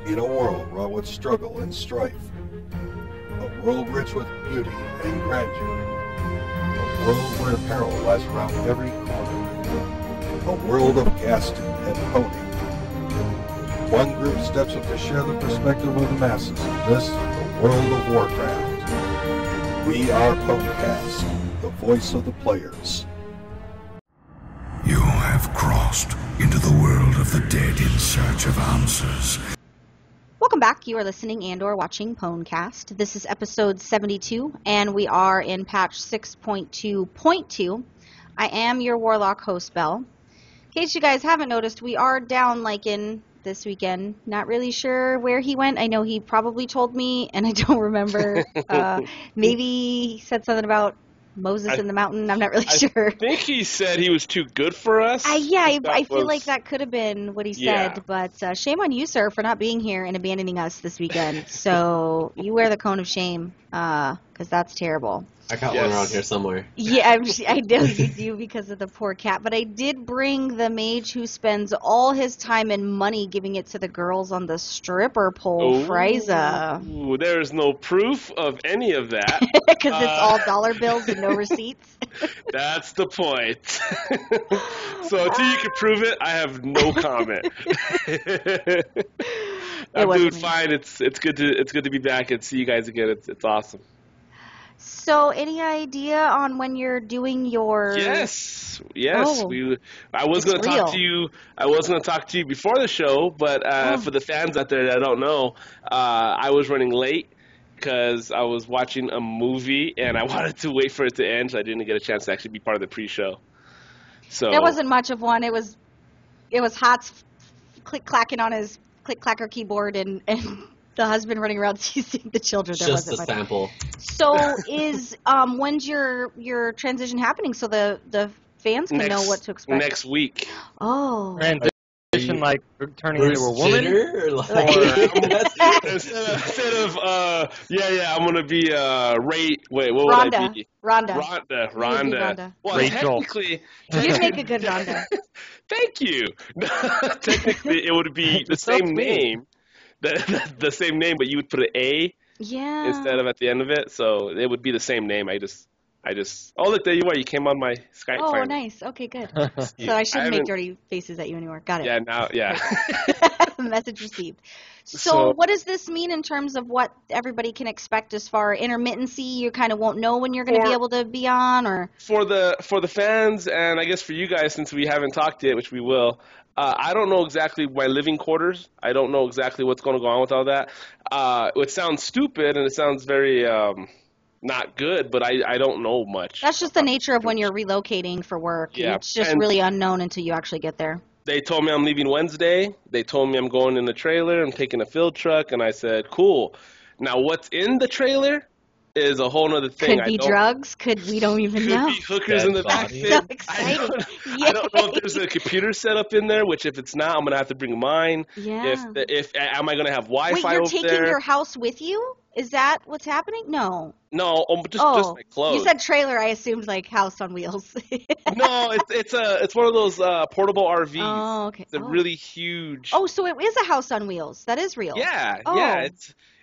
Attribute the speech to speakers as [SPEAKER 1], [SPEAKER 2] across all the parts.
[SPEAKER 1] In a world wrought with struggle and strife, a world rich with beauty and grandeur, a world where peril lies around every corner, a world of casting and honing. One group steps up to share the perspective of the masses in this, the world of Warcraft. We are Ponecast, the voice of the players.
[SPEAKER 2] You have crossed into the world of the dead in search of answers.
[SPEAKER 3] Welcome back. You are listening and or watching Ponecast. This is episode 72, and we are in patch 6.2.2. I am your Warlock host, Belle. In case you guys haven't noticed, we are down Lycan this weekend. Not really sure where he went. I know he probably told me, and I don't remember. Maybe he said something about Moses in the mountain. I'm not really sure.
[SPEAKER 4] I think he said he was too good for us.
[SPEAKER 3] I feel like that could have been what he said, but shame on you, sir, for not being here and abandoning us this weekend. So you wear the cone of shame, because that's terrible.
[SPEAKER 5] I got one around here somewhere.
[SPEAKER 3] Yeah, I know you do because of the poor cat. But I did bring the mage who spends all his time and money giving it to the girls on the stripper pole, Frysa.
[SPEAKER 4] Ooh, there's no proof of any of that.
[SPEAKER 3] Because it's all dollar bills and no receipts.
[SPEAKER 4] That's the point. So until you can prove it, I have no comment. I'm doing fine. It's good to be back and see you guys again. It's awesome.
[SPEAKER 3] So, any idea on when you're doing your?
[SPEAKER 4] Yes.
[SPEAKER 3] Oh,
[SPEAKER 4] I was going to talk to you. I was going to talk to you before the show, but for the fans out there that don't know, I was running late because I was watching a movie and I wanted to wait for it to end, so I didn't get a chance to actually be part of the pre-show. So
[SPEAKER 3] there wasn't much of one. It was Hot's click-clacking on his click-clacker keyboard and the husband running around seeing the children. There
[SPEAKER 5] Just
[SPEAKER 3] wasn't
[SPEAKER 5] a
[SPEAKER 3] much.
[SPEAKER 5] sample.
[SPEAKER 3] So is when's your transition happening so the fans can know what to expect?
[SPEAKER 4] Next week.
[SPEAKER 3] Oh.
[SPEAKER 6] Transition like turning into a woman?
[SPEAKER 4] Instead of I'm gonna be Ray. Wait, what
[SPEAKER 3] Rhonda.
[SPEAKER 4] would I be?
[SPEAKER 3] Rhonda.
[SPEAKER 4] Well,
[SPEAKER 6] Rachel.
[SPEAKER 4] technically,
[SPEAKER 3] You'd make a good Rhonda.
[SPEAKER 4] Thank you. Technically, it would be the same name. The same name, but you would put an A instead of at the end of it, so it would be the same name. I just. Oh, look, there you are. You came on my Skype.
[SPEAKER 3] Oh,
[SPEAKER 4] finally.
[SPEAKER 3] nice. Okay, good. So I shouldn't make dirty faces at you anymore. Got it.
[SPEAKER 4] Yeah.
[SPEAKER 3] Message received. So what does this mean in terms of what everybody can expect as far as intermittency? You kind of won't know when you're going to be able to be on, or
[SPEAKER 4] for the fans, and I guess for you guys, since we haven't talked yet, which we will. I don't know exactly my living quarters. I don't know exactly what's going to go on with all that. It sounds stupid and it sounds very not good, but I don't know much.
[SPEAKER 3] That's just the nature of when you're relocating for work.
[SPEAKER 4] Yeah.
[SPEAKER 3] It's just really unknown until you actually get there.
[SPEAKER 4] They told me I'm leaving Wednesday. They told me I'm going in the trailer. I'm taking a field truck, and I said, cool. Now, what's in the trailer is a whole other thing.
[SPEAKER 3] Could be drugs. We don't even know.
[SPEAKER 4] Could be hookers in the back.
[SPEAKER 3] So exciting.
[SPEAKER 4] I don't know if there's a computer set up in there, which if it's not, I'm going to have to bring mine.
[SPEAKER 3] Yeah.
[SPEAKER 4] If am I going to have Wi-Fi over there?
[SPEAKER 3] Wait, you're taking your house with you? Is that what's happening? No.
[SPEAKER 4] No, just my clothes.
[SPEAKER 3] You said trailer. I assumed like house on wheels.
[SPEAKER 4] No, it's one of those portable RVs.
[SPEAKER 3] Oh, okay.
[SPEAKER 4] It's a really huge.
[SPEAKER 3] Oh, so it is a house on wheels. That is real.
[SPEAKER 4] Yeah,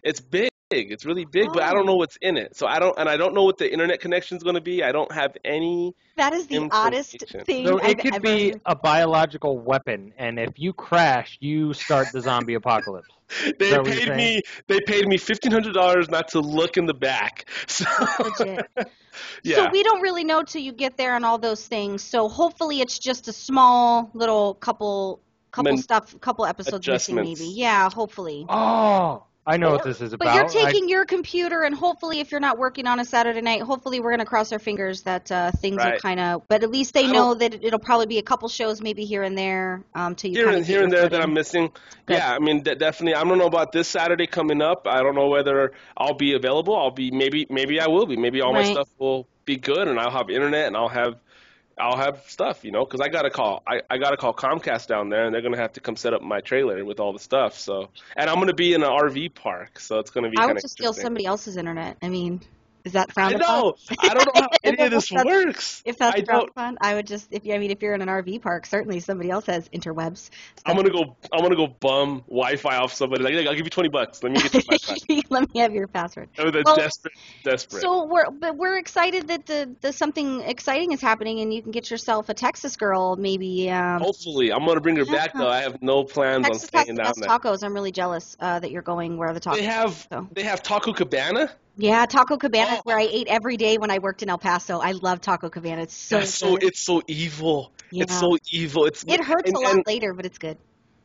[SPEAKER 4] it's big. It's really big, but I don't know what's in it. So I don't know what the internet connection is going to be. I don't have any.
[SPEAKER 3] That is the oddest thing.
[SPEAKER 6] So it could be a biological weapon, and if you crash, you start the zombie apocalypse.
[SPEAKER 4] They paid me $1,500 not to look in the back. So,
[SPEAKER 3] legit.
[SPEAKER 4] Yeah.
[SPEAKER 3] So we don't really know till you get there and all those things. So hopefully it's just a small little couple episodes missing maybe. Yeah, hopefully.
[SPEAKER 6] Oh. I know what this is about.
[SPEAKER 3] But you're taking your computer, and hopefully, if you're not working on a Saturday night, hopefully we're going to cross our fingers that things will kind of. But at least they know that it'll probably be a couple shows, maybe here and there, till you
[SPEAKER 4] here and there that I'm missing. Good. Yeah, I mean definitely. I don't know about this Saturday coming up. I don't know whether I'll be available. I'll be maybe I will be. Maybe all my stuff will be good, and I'll have internet, and I'll have stuff, because I gotta call Comcast down there, and they're gonna have to come set up my trailer with all the stuff. So, and I'm gonna be in an RV park, so it's gonna be.
[SPEAKER 3] I would just steal somebody else's internet. I mean, Is that
[SPEAKER 4] I
[SPEAKER 3] frowned upon?
[SPEAKER 4] know. I don't know how any of this works.
[SPEAKER 3] If that's
[SPEAKER 4] I
[SPEAKER 3] frowned
[SPEAKER 4] don't.
[SPEAKER 3] upon, I would just if you're in an RV park, certainly somebody else has interwebs.
[SPEAKER 4] I'm gonna go bum Wi-Fi off somebody. Like, I'll give you $20. Let me get your Wi-Fi.
[SPEAKER 3] Let me have your password.
[SPEAKER 4] Oh, they're
[SPEAKER 3] Well,
[SPEAKER 4] desperate.
[SPEAKER 3] So we're excited that the something exciting is happening, and you can get yourself a Texas girl, maybe.
[SPEAKER 4] Hopefully, I'm gonna bring her back though. I have no plans
[SPEAKER 3] Texas
[SPEAKER 4] on
[SPEAKER 3] has
[SPEAKER 4] staying
[SPEAKER 3] the
[SPEAKER 4] down
[SPEAKER 3] best
[SPEAKER 4] there.
[SPEAKER 3] tacos. I'm really jealous that you're going where the tacos.
[SPEAKER 4] They have Taco Cabana.
[SPEAKER 3] Yeah, Taco Cabana is
[SPEAKER 4] Oh.
[SPEAKER 3] where I ate every day when I worked in El Paso. I love Taco Cabana. It's so good.
[SPEAKER 4] It's so evil.
[SPEAKER 3] Yeah.
[SPEAKER 4] It's so evil.
[SPEAKER 3] It hurts a lot later, but it's good.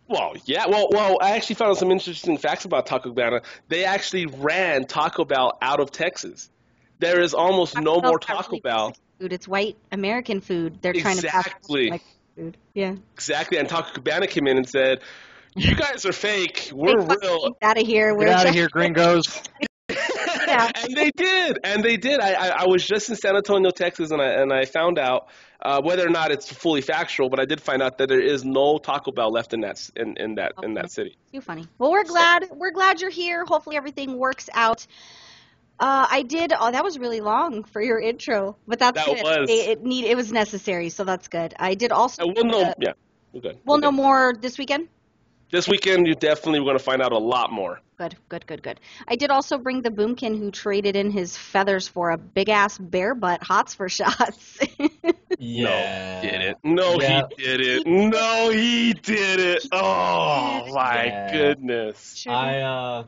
[SPEAKER 4] Well, yeah. Well, I actually found some interesting facts about Taco Cabana. They actually ran Taco Bell out of Texas. There is almost no more Taco Bell.
[SPEAKER 3] Food. It's white American food. They're trying to pass like food. Yeah.
[SPEAKER 4] Exactly. And Taco Cabana came in and said, "You guys are fake. We're real.
[SPEAKER 3] Get out of here.
[SPEAKER 6] Get out of here, gringos."
[SPEAKER 3] Yeah.
[SPEAKER 4] And they did. I was just in San Antonio, Texas, and I found out whether or not it's fully factual, but I did find out that there is no Taco Bell left in that city.
[SPEAKER 3] Too funny. Well, we're glad you're here. Hopefully everything works out. That was really long for your intro, but that's good. It was necessary, so that's good. I did also.
[SPEAKER 4] We're good.
[SPEAKER 3] We'll know more this weekend.
[SPEAKER 4] This weekend, you definitely going to find out a lot more.
[SPEAKER 3] Good. I did also bring the boomkin who traded in his feathers for a big-ass bear butt Hotspur shots.
[SPEAKER 5] Yeah.
[SPEAKER 4] No, he did it. Oh, my goodness.
[SPEAKER 5] I've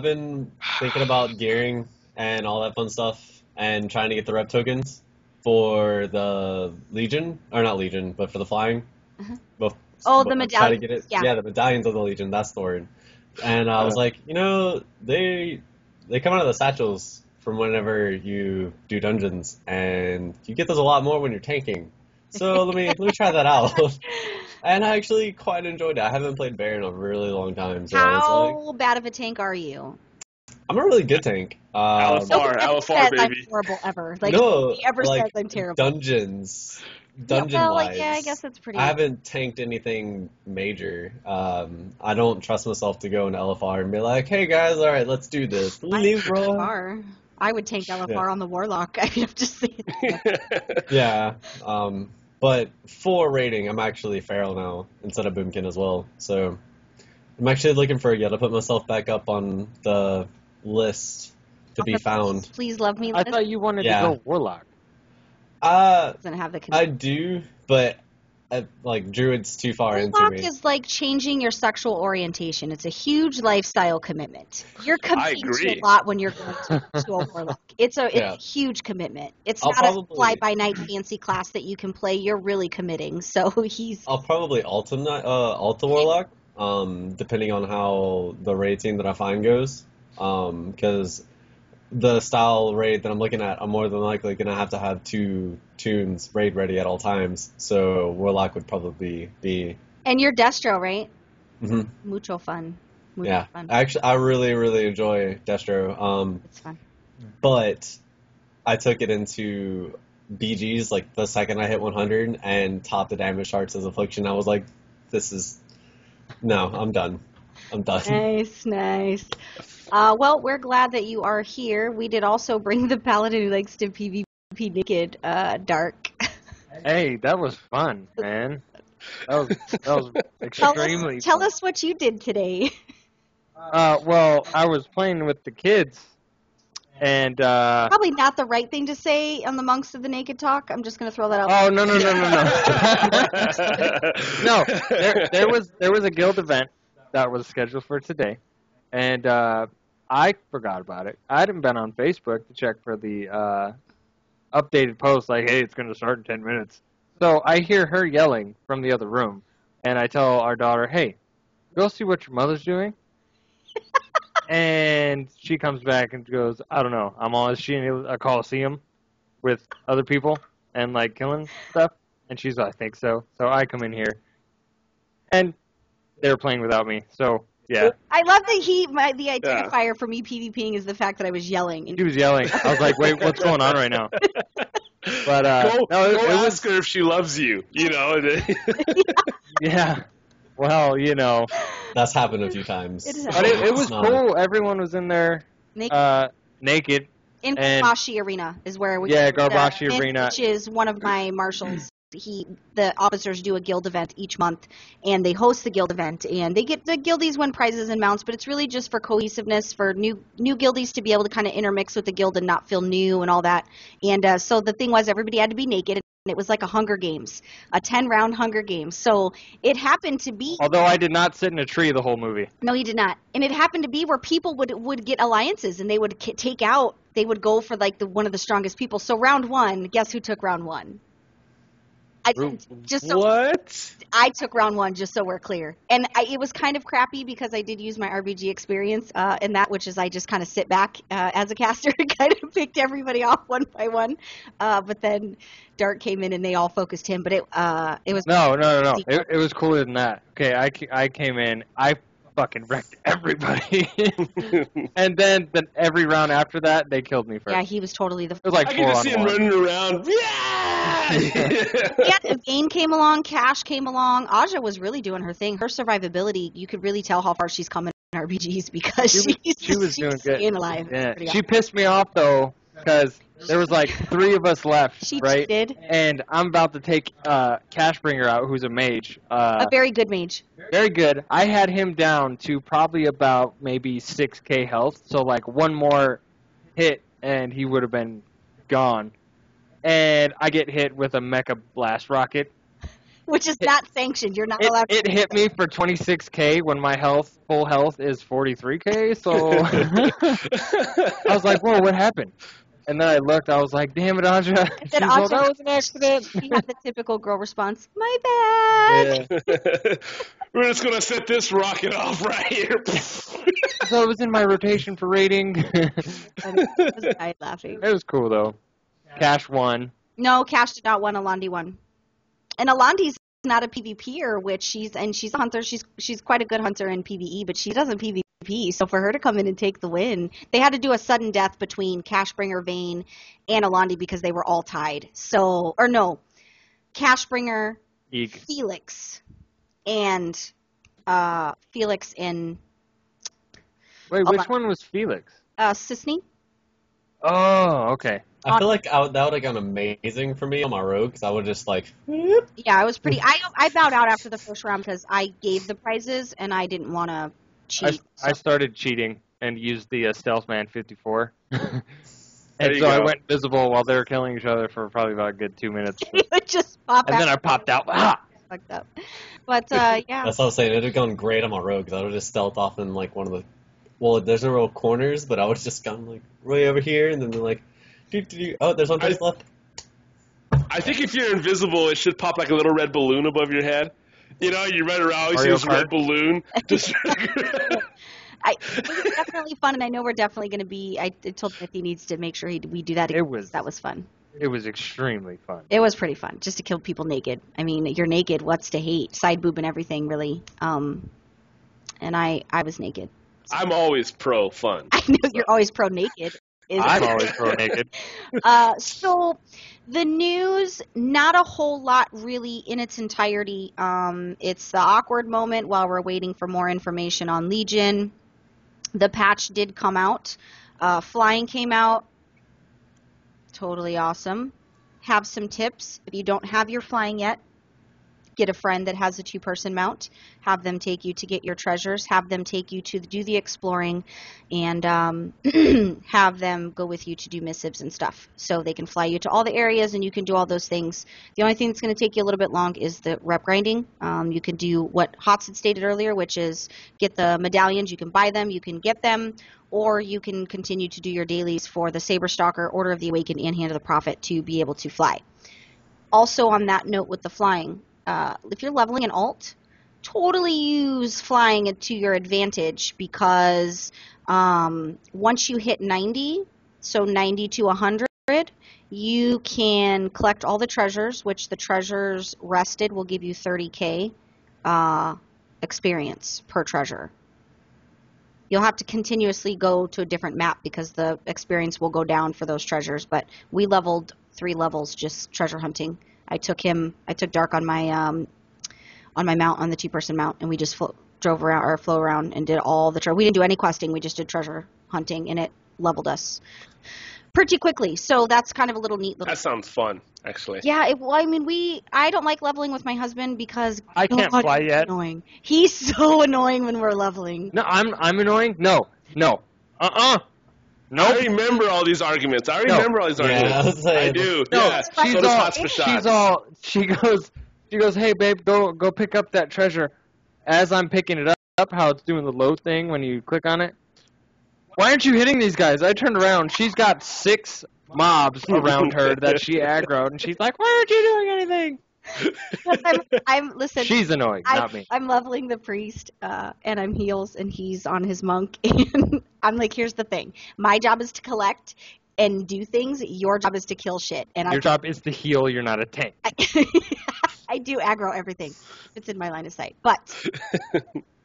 [SPEAKER 5] been thinking about gearing and all that fun stuff and trying to get the rep tokens for the Legion, or not Legion, but for the flying.
[SPEAKER 3] The medallions.
[SPEAKER 5] Yeah, the medallions of the Legion, that's the word. And I was like, they come out of the satchels from whenever you do dungeons, and you get those a lot more when you're tanking. So let me try that out. And I actually quite enjoyed it. I haven't played Bear in a really long time. So
[SPEAKER 3] how bad of a tank are you?
[SPEAKER 5] I'm a really good tank.
[SPEAKER 4] LFR, baby.
[SPEAKER 3] I'm horrible ever. Like,
[SPEAKER 5] no,
[SPEAKER 3] he ever says I'm terrible.
[SPEAKER 5] Dungeon-wise.
[SPEAKER 3] I guess that's pretty.
[SPEAKER 5] I haven't tanked anything major. I don't trust myself to go into LFR and be like, "Hey guys, all right, let's do this." Leave, bro.
[SPEAKER 3] I would tank LFR on the Warlock. I mean, I'm just saying.
[SPEAKER 5] Yeah. But for rating, I'm actually Feral now instead of Boomkin as well. So I'm actually looking for to put myself back up on the list to be found.
[SPEAKER 3] Please love me.
[SPEAKER 6] I thought you wanted to go Warlock.
[SPEAKER 3] Doesn't have the
[SPEAKER 5] I do, but Druid's too far into me.
[SPEAKER 3] Warlock is like changing your sexual orientation. It's a huge lifestyle commitment. You're committing to a lot when you're going to a Warlock. It's a huge commitment. It's not a fly-by-night fancy class that you can play. You're really committing. So I'll
[SPEAKER 5] probably Alta Warlock, depending on how the raid team that I find goes. Because the style raid that I'm looking at, I'm more than likely going to have 2 tunes raid ready at all times. So Warlock would probably be...
[SPEAKER 3] And you're Destro, right?
[SPEAKER 5] Mm-hmm.
[SPEAKER 3] Mucho fun.
[SPEAKER 5] Fun. Actually, I really, really enjoy Destro.
[SPEAKER 3] It's fun.
[SPEAKER 5] But I took it into BGs, the second I hit 100 and topped the damage charts as Affliction. I was like, no, I'm done. Nice.
[SPEAKER 3] Well, we're glad that you are here. We did also bring the paladin who likes to PvP naked, Dark.
[SPEAKER 6] Hey, that was fun, man. That was extremely fun.
[SPEAKER 3] Tell us what you did today.
[SPEAKER 6] Well, I was playing with the kids, and
[SPEAKER 3] probably not the right thing to say on the Monks of the Naked Talk. I'm just going to throw that out.
[SPEAKER 6] Oh, no. No, there was a guild event that was scheduled for today, and I forgot about it. I hadn't been on Facebook to check for the updated post, like, hey, it's going to start in 10 minutes. So I hear her yelling from the other room, and I tell our daughter, hey, go see what your mother's doing. And she comes back and goes, I don't know. Is she in a Coliseum with other people and, killing stuff? And she's like, I think so. So I come in here, and they're playing without me, so... Yeah.
[SPEAKER 3] I love that the identifier for me PvPing is the fact that I was yelling.
[SPEAKER 6] She was yelling. I was like, wait, what's going on right now? But
[SPEAKER 4] ask her if she loves you,
[SPEAKER 6] Yeah. Well,
[SPEAKER 5] That's happened a few times.
[SPEAKER 6] But it was cool. Everyone was in there naked,
[SPEAKER 3] In
[SPEAKER 6] And-
[SPEAKER 3] Garbashi Arena is where we
[SPEAKER 6] Garbashi Arena.
[SPEAKER 3] which is one of my marshals. The officers do a guild event each month, and they host the guild event, and the guildies win prizes and mounts, but it's really just for cohesiveness, for new guildies to be able to kind of intermix with the guild and not feel new and all that. And so the thing was, everybody had to be naked, and it was like a Hunger Games, a 10-round Hunger Games. So it happened to be.
[SPEAKER 6] Although I did not sit in a tree the whole movie.
[SPEAKER 3] No, he did not. And it happened to be where people would get alliances, and they would take out. They would go for like one of the strongest people. So round one, guess who took round one?
[SPEAKER 4] What?
[SPEAKER 3] I took round one, just so we're clear. And it was kind of crappy because I did use my RBG experience in that, which is I just kind of sit back as a caster and kind of picked everybody off one by one. But then Dart came in and they all focused him. But it was...
[SPEAKER 6] No. It was cooler than that. Okay, I came in. I fucking wrecked everybody. And then every round after that, they killed me first.
[SPEAKER 3] Yeah, he was totally the...
[SPEAKER 6] It was like
[SPEAKER 4] I can just see him
[SPEAKER 6] 4-on-1.
[SPEAKER 4] running around. Yeah!
[SPEAKER 3] Yeah, Vayne came along, Cash came along. Aja was really doing her thing. Her survivability, you could really tell how far she's coming in RPGs because
[SPEAKER 6] She was doing good.
[SPEAKER 3] Staying alive.
[SPEAKER 6] Yeah.
[SPEAKER 3] Pretty
[SPEAKER 6] She pissed me off though, because there was like 3 of us left,
[SPEAKER 3] She
[SPEAKER 6] right?
[SPEAKER 3] cheated.
[SPEAKER 6] And I'm about to take Cashbringer out, who's a mage.
[SPEAKER 3] A very good mage.
[SPEAKER 6] Very good. I had him down to probably about maybe 6k health, so like one more hit and he would have been gone. And I get hit with a Mecha Blast Rocket.
[SPEAKER 3] Which is not sanctioned. You're not allowed to.
[SPEAKER 6] It hit me for 26k when my full health is 43k, so I was like, whoa, what happened? And then I looked, I was like, damn it, Aja. She's
[SPEAKER 3] Then
[SPEAKER 6] like,
[SPEAKER 3] Aja-
[SPEAKER 6] that was an accident.
[SPEAKER 3] She had the typical girl response, my bad.
[SPEAKER 6] Yeah.
[SPEAKER 4] We're just going to set this rocket off right here.
[SPEAKER 6] So it was in my rotation for rating.
[SPEAKER 3] And I died laughing.
[SPEAKER 6] It was cool, though. Cash won.
[SPEAKER 3] No, Cash did not win. Alandi won. And Alandi's not a PvPer, which she's a hunter. She's quite a good hunter in PvE, but she doesn't PvP. So for her to come in and take the win, they had to do a sudden death between Cashbringer, Vayne, and Alandi because they were all tied. So, or no, Cashbringer,
[SPEAKER 6] Eek.
[SPEAKER 3] Felix, and Felix and
[SPEAKER 6] Wait, which one was Felix?
[SPEAKER 3] Sisney.
[SPEAKER 6] Oh, okay.
[SPEAKER 5] I feel like that would have gone amazing for me on my rogue, because I would just like...
[SPEAKER 3] Yeah, I was pretty. I bowed out after the first round because I gave the prizes and I didn't want to cheat.
[SPEAKER 6] I started cheating and used the Stealthman 54.
[SPEAKER 4] There
[SPEAKER 6] And
[SPEAKER 4] you
[SPEAKER 6] so I
[SPEAKER 4] go.
[SPEAKER 6] went visible while they were killing each other for probably about a good 2 minutes.
[SPEAKER 3] It would just pop
[SPEAKER 6] And
[SPEAKER 3] out.
[SPEAKER 6] then I popped out. Ah!
[SPEAKER 3] Fucked up. But yeah.
[SPEAKER 5] That's what I was saying. It would have gone great on my rogue, because I would have just stealth off in like one of the... Well, there's no real corners, but I would have just gone like way over here, and then like... Oh, there's one place left.
[SPEAKER 4] I think if you're invisible, it should pop like a little red balloon above your head. You know, you run around, you see
[SPEAKER 6] Mario
[SPEAKER 4] this red
[SPEAKER 6] Kart?
[SPEAKER 4] balloon. Just
[SPEAKER 3] It was definitely fun, and I know we're definitely going to be. I told Nick he needs to make sure we do that. Again. That was fun.
[SPEAKER 6] It was extremely fun.
[SPEAKER 3] It was pretty fun, just to kill people naked. I mean, you're naked. What's to hate? Side boob and everything, really. And I was naked.
[SPEAKER 4] I'm always pro fun.
[SPEAKER 3] I know you're always pro naked.
[SPEAKER 6] I'm always pro naked.
[SPEAKER 3] So the news, not a whole lot really in its entirety. It's the awkward moment while we're waiting for more information on Legion. The patch did come out. Flying came out. Totally awesome. Have some tips. If you don't have your flying yet, get a friend that has a 2-person mount. Have them take you to get your treasures. Have them take you to do the exploring, and have them go with you to do missives and stuff. So they can fly you to all the areas, and you can do all those things. The only thing that's going to take you a little bit long is the rep grinding. You can do what Hots had stated earlier, which is get the medallions. You can buy them. You can get them. Or you can continue to do your dailies for the Saber Stalker, Order of the Awakened, and Hand of the Prophet to be able to fly. Also on that note with the flying, if you're leveling an alt, totally use flying to your advantage, because once you hit 90, so 90 to 100, you can collect all the treasures, which the treasures rested will give you 30k experience per treasure. You'll have to continuously go to a different map because the experience will go down for those treasures, but we leveled 3 levels just treasure hunting. I took Dark on my mount, on the 2-person mount, and we just flew around and did all the we didn't do any questing. We just did treasure hunting, and it leveled us. pretty quickly. So that's kind of a little neat little.
[SPEAKER 4] That sounds fun, actually.
[SPEAKER 3] Yeah, I mean, I don't like leveling with my husband because
[SPEAKER 6] I can't
[SPEAKER 3] God,
[SPEAKER 6] fly
[SPEAKER 3] he's
[SPEAKER 6] yet.
[SPEAKER 3] Annoying. He's so annoying when we're leveling.
[SPEAKER 6] No, I'm annoying. No.
[SPEAKER 4] I
[SPEAKER 6] Nope.
[SPEAKER 4] remember all these arguments. I
[SPEAKER 6] No.
[SPEAKER 4] remember all these arguments.
[SPEAKER 5] I was like,
[SPEAKER 4] I do.
[SPEAKER 6] No,
[SPEAKER 4] Yeah.
[SPEAKER 6] she's
[SPEAKER 4] So does
[SPEAKER 6] all.
[SPEAKER 4] Hots for Shots.
[SPEAKER 6] She goes. Hey, babe, go pick up that treasure. As I'm picking it up, how it's doing the load thing when you click on it. Why aren't you hitting these guys? I turned around. She's got 6 mobs around her that she aggroed, and she's like, "Why aren't you doing anything?"
[SPEAKER 3] Listen.
[SPEAKER 6] She's annoying, not me.
[SPEAKER 3] I'm leveling the priest, and I'm heals, and he's on his monk, and I'm like, here's the thing. My job is to collect and do things. Your job is to kill shit. And
[SPEAKER 6] Your job is to heal. You're not a tank.
[SPEAKER 3] I do aggro everything. It's in my line of sight. But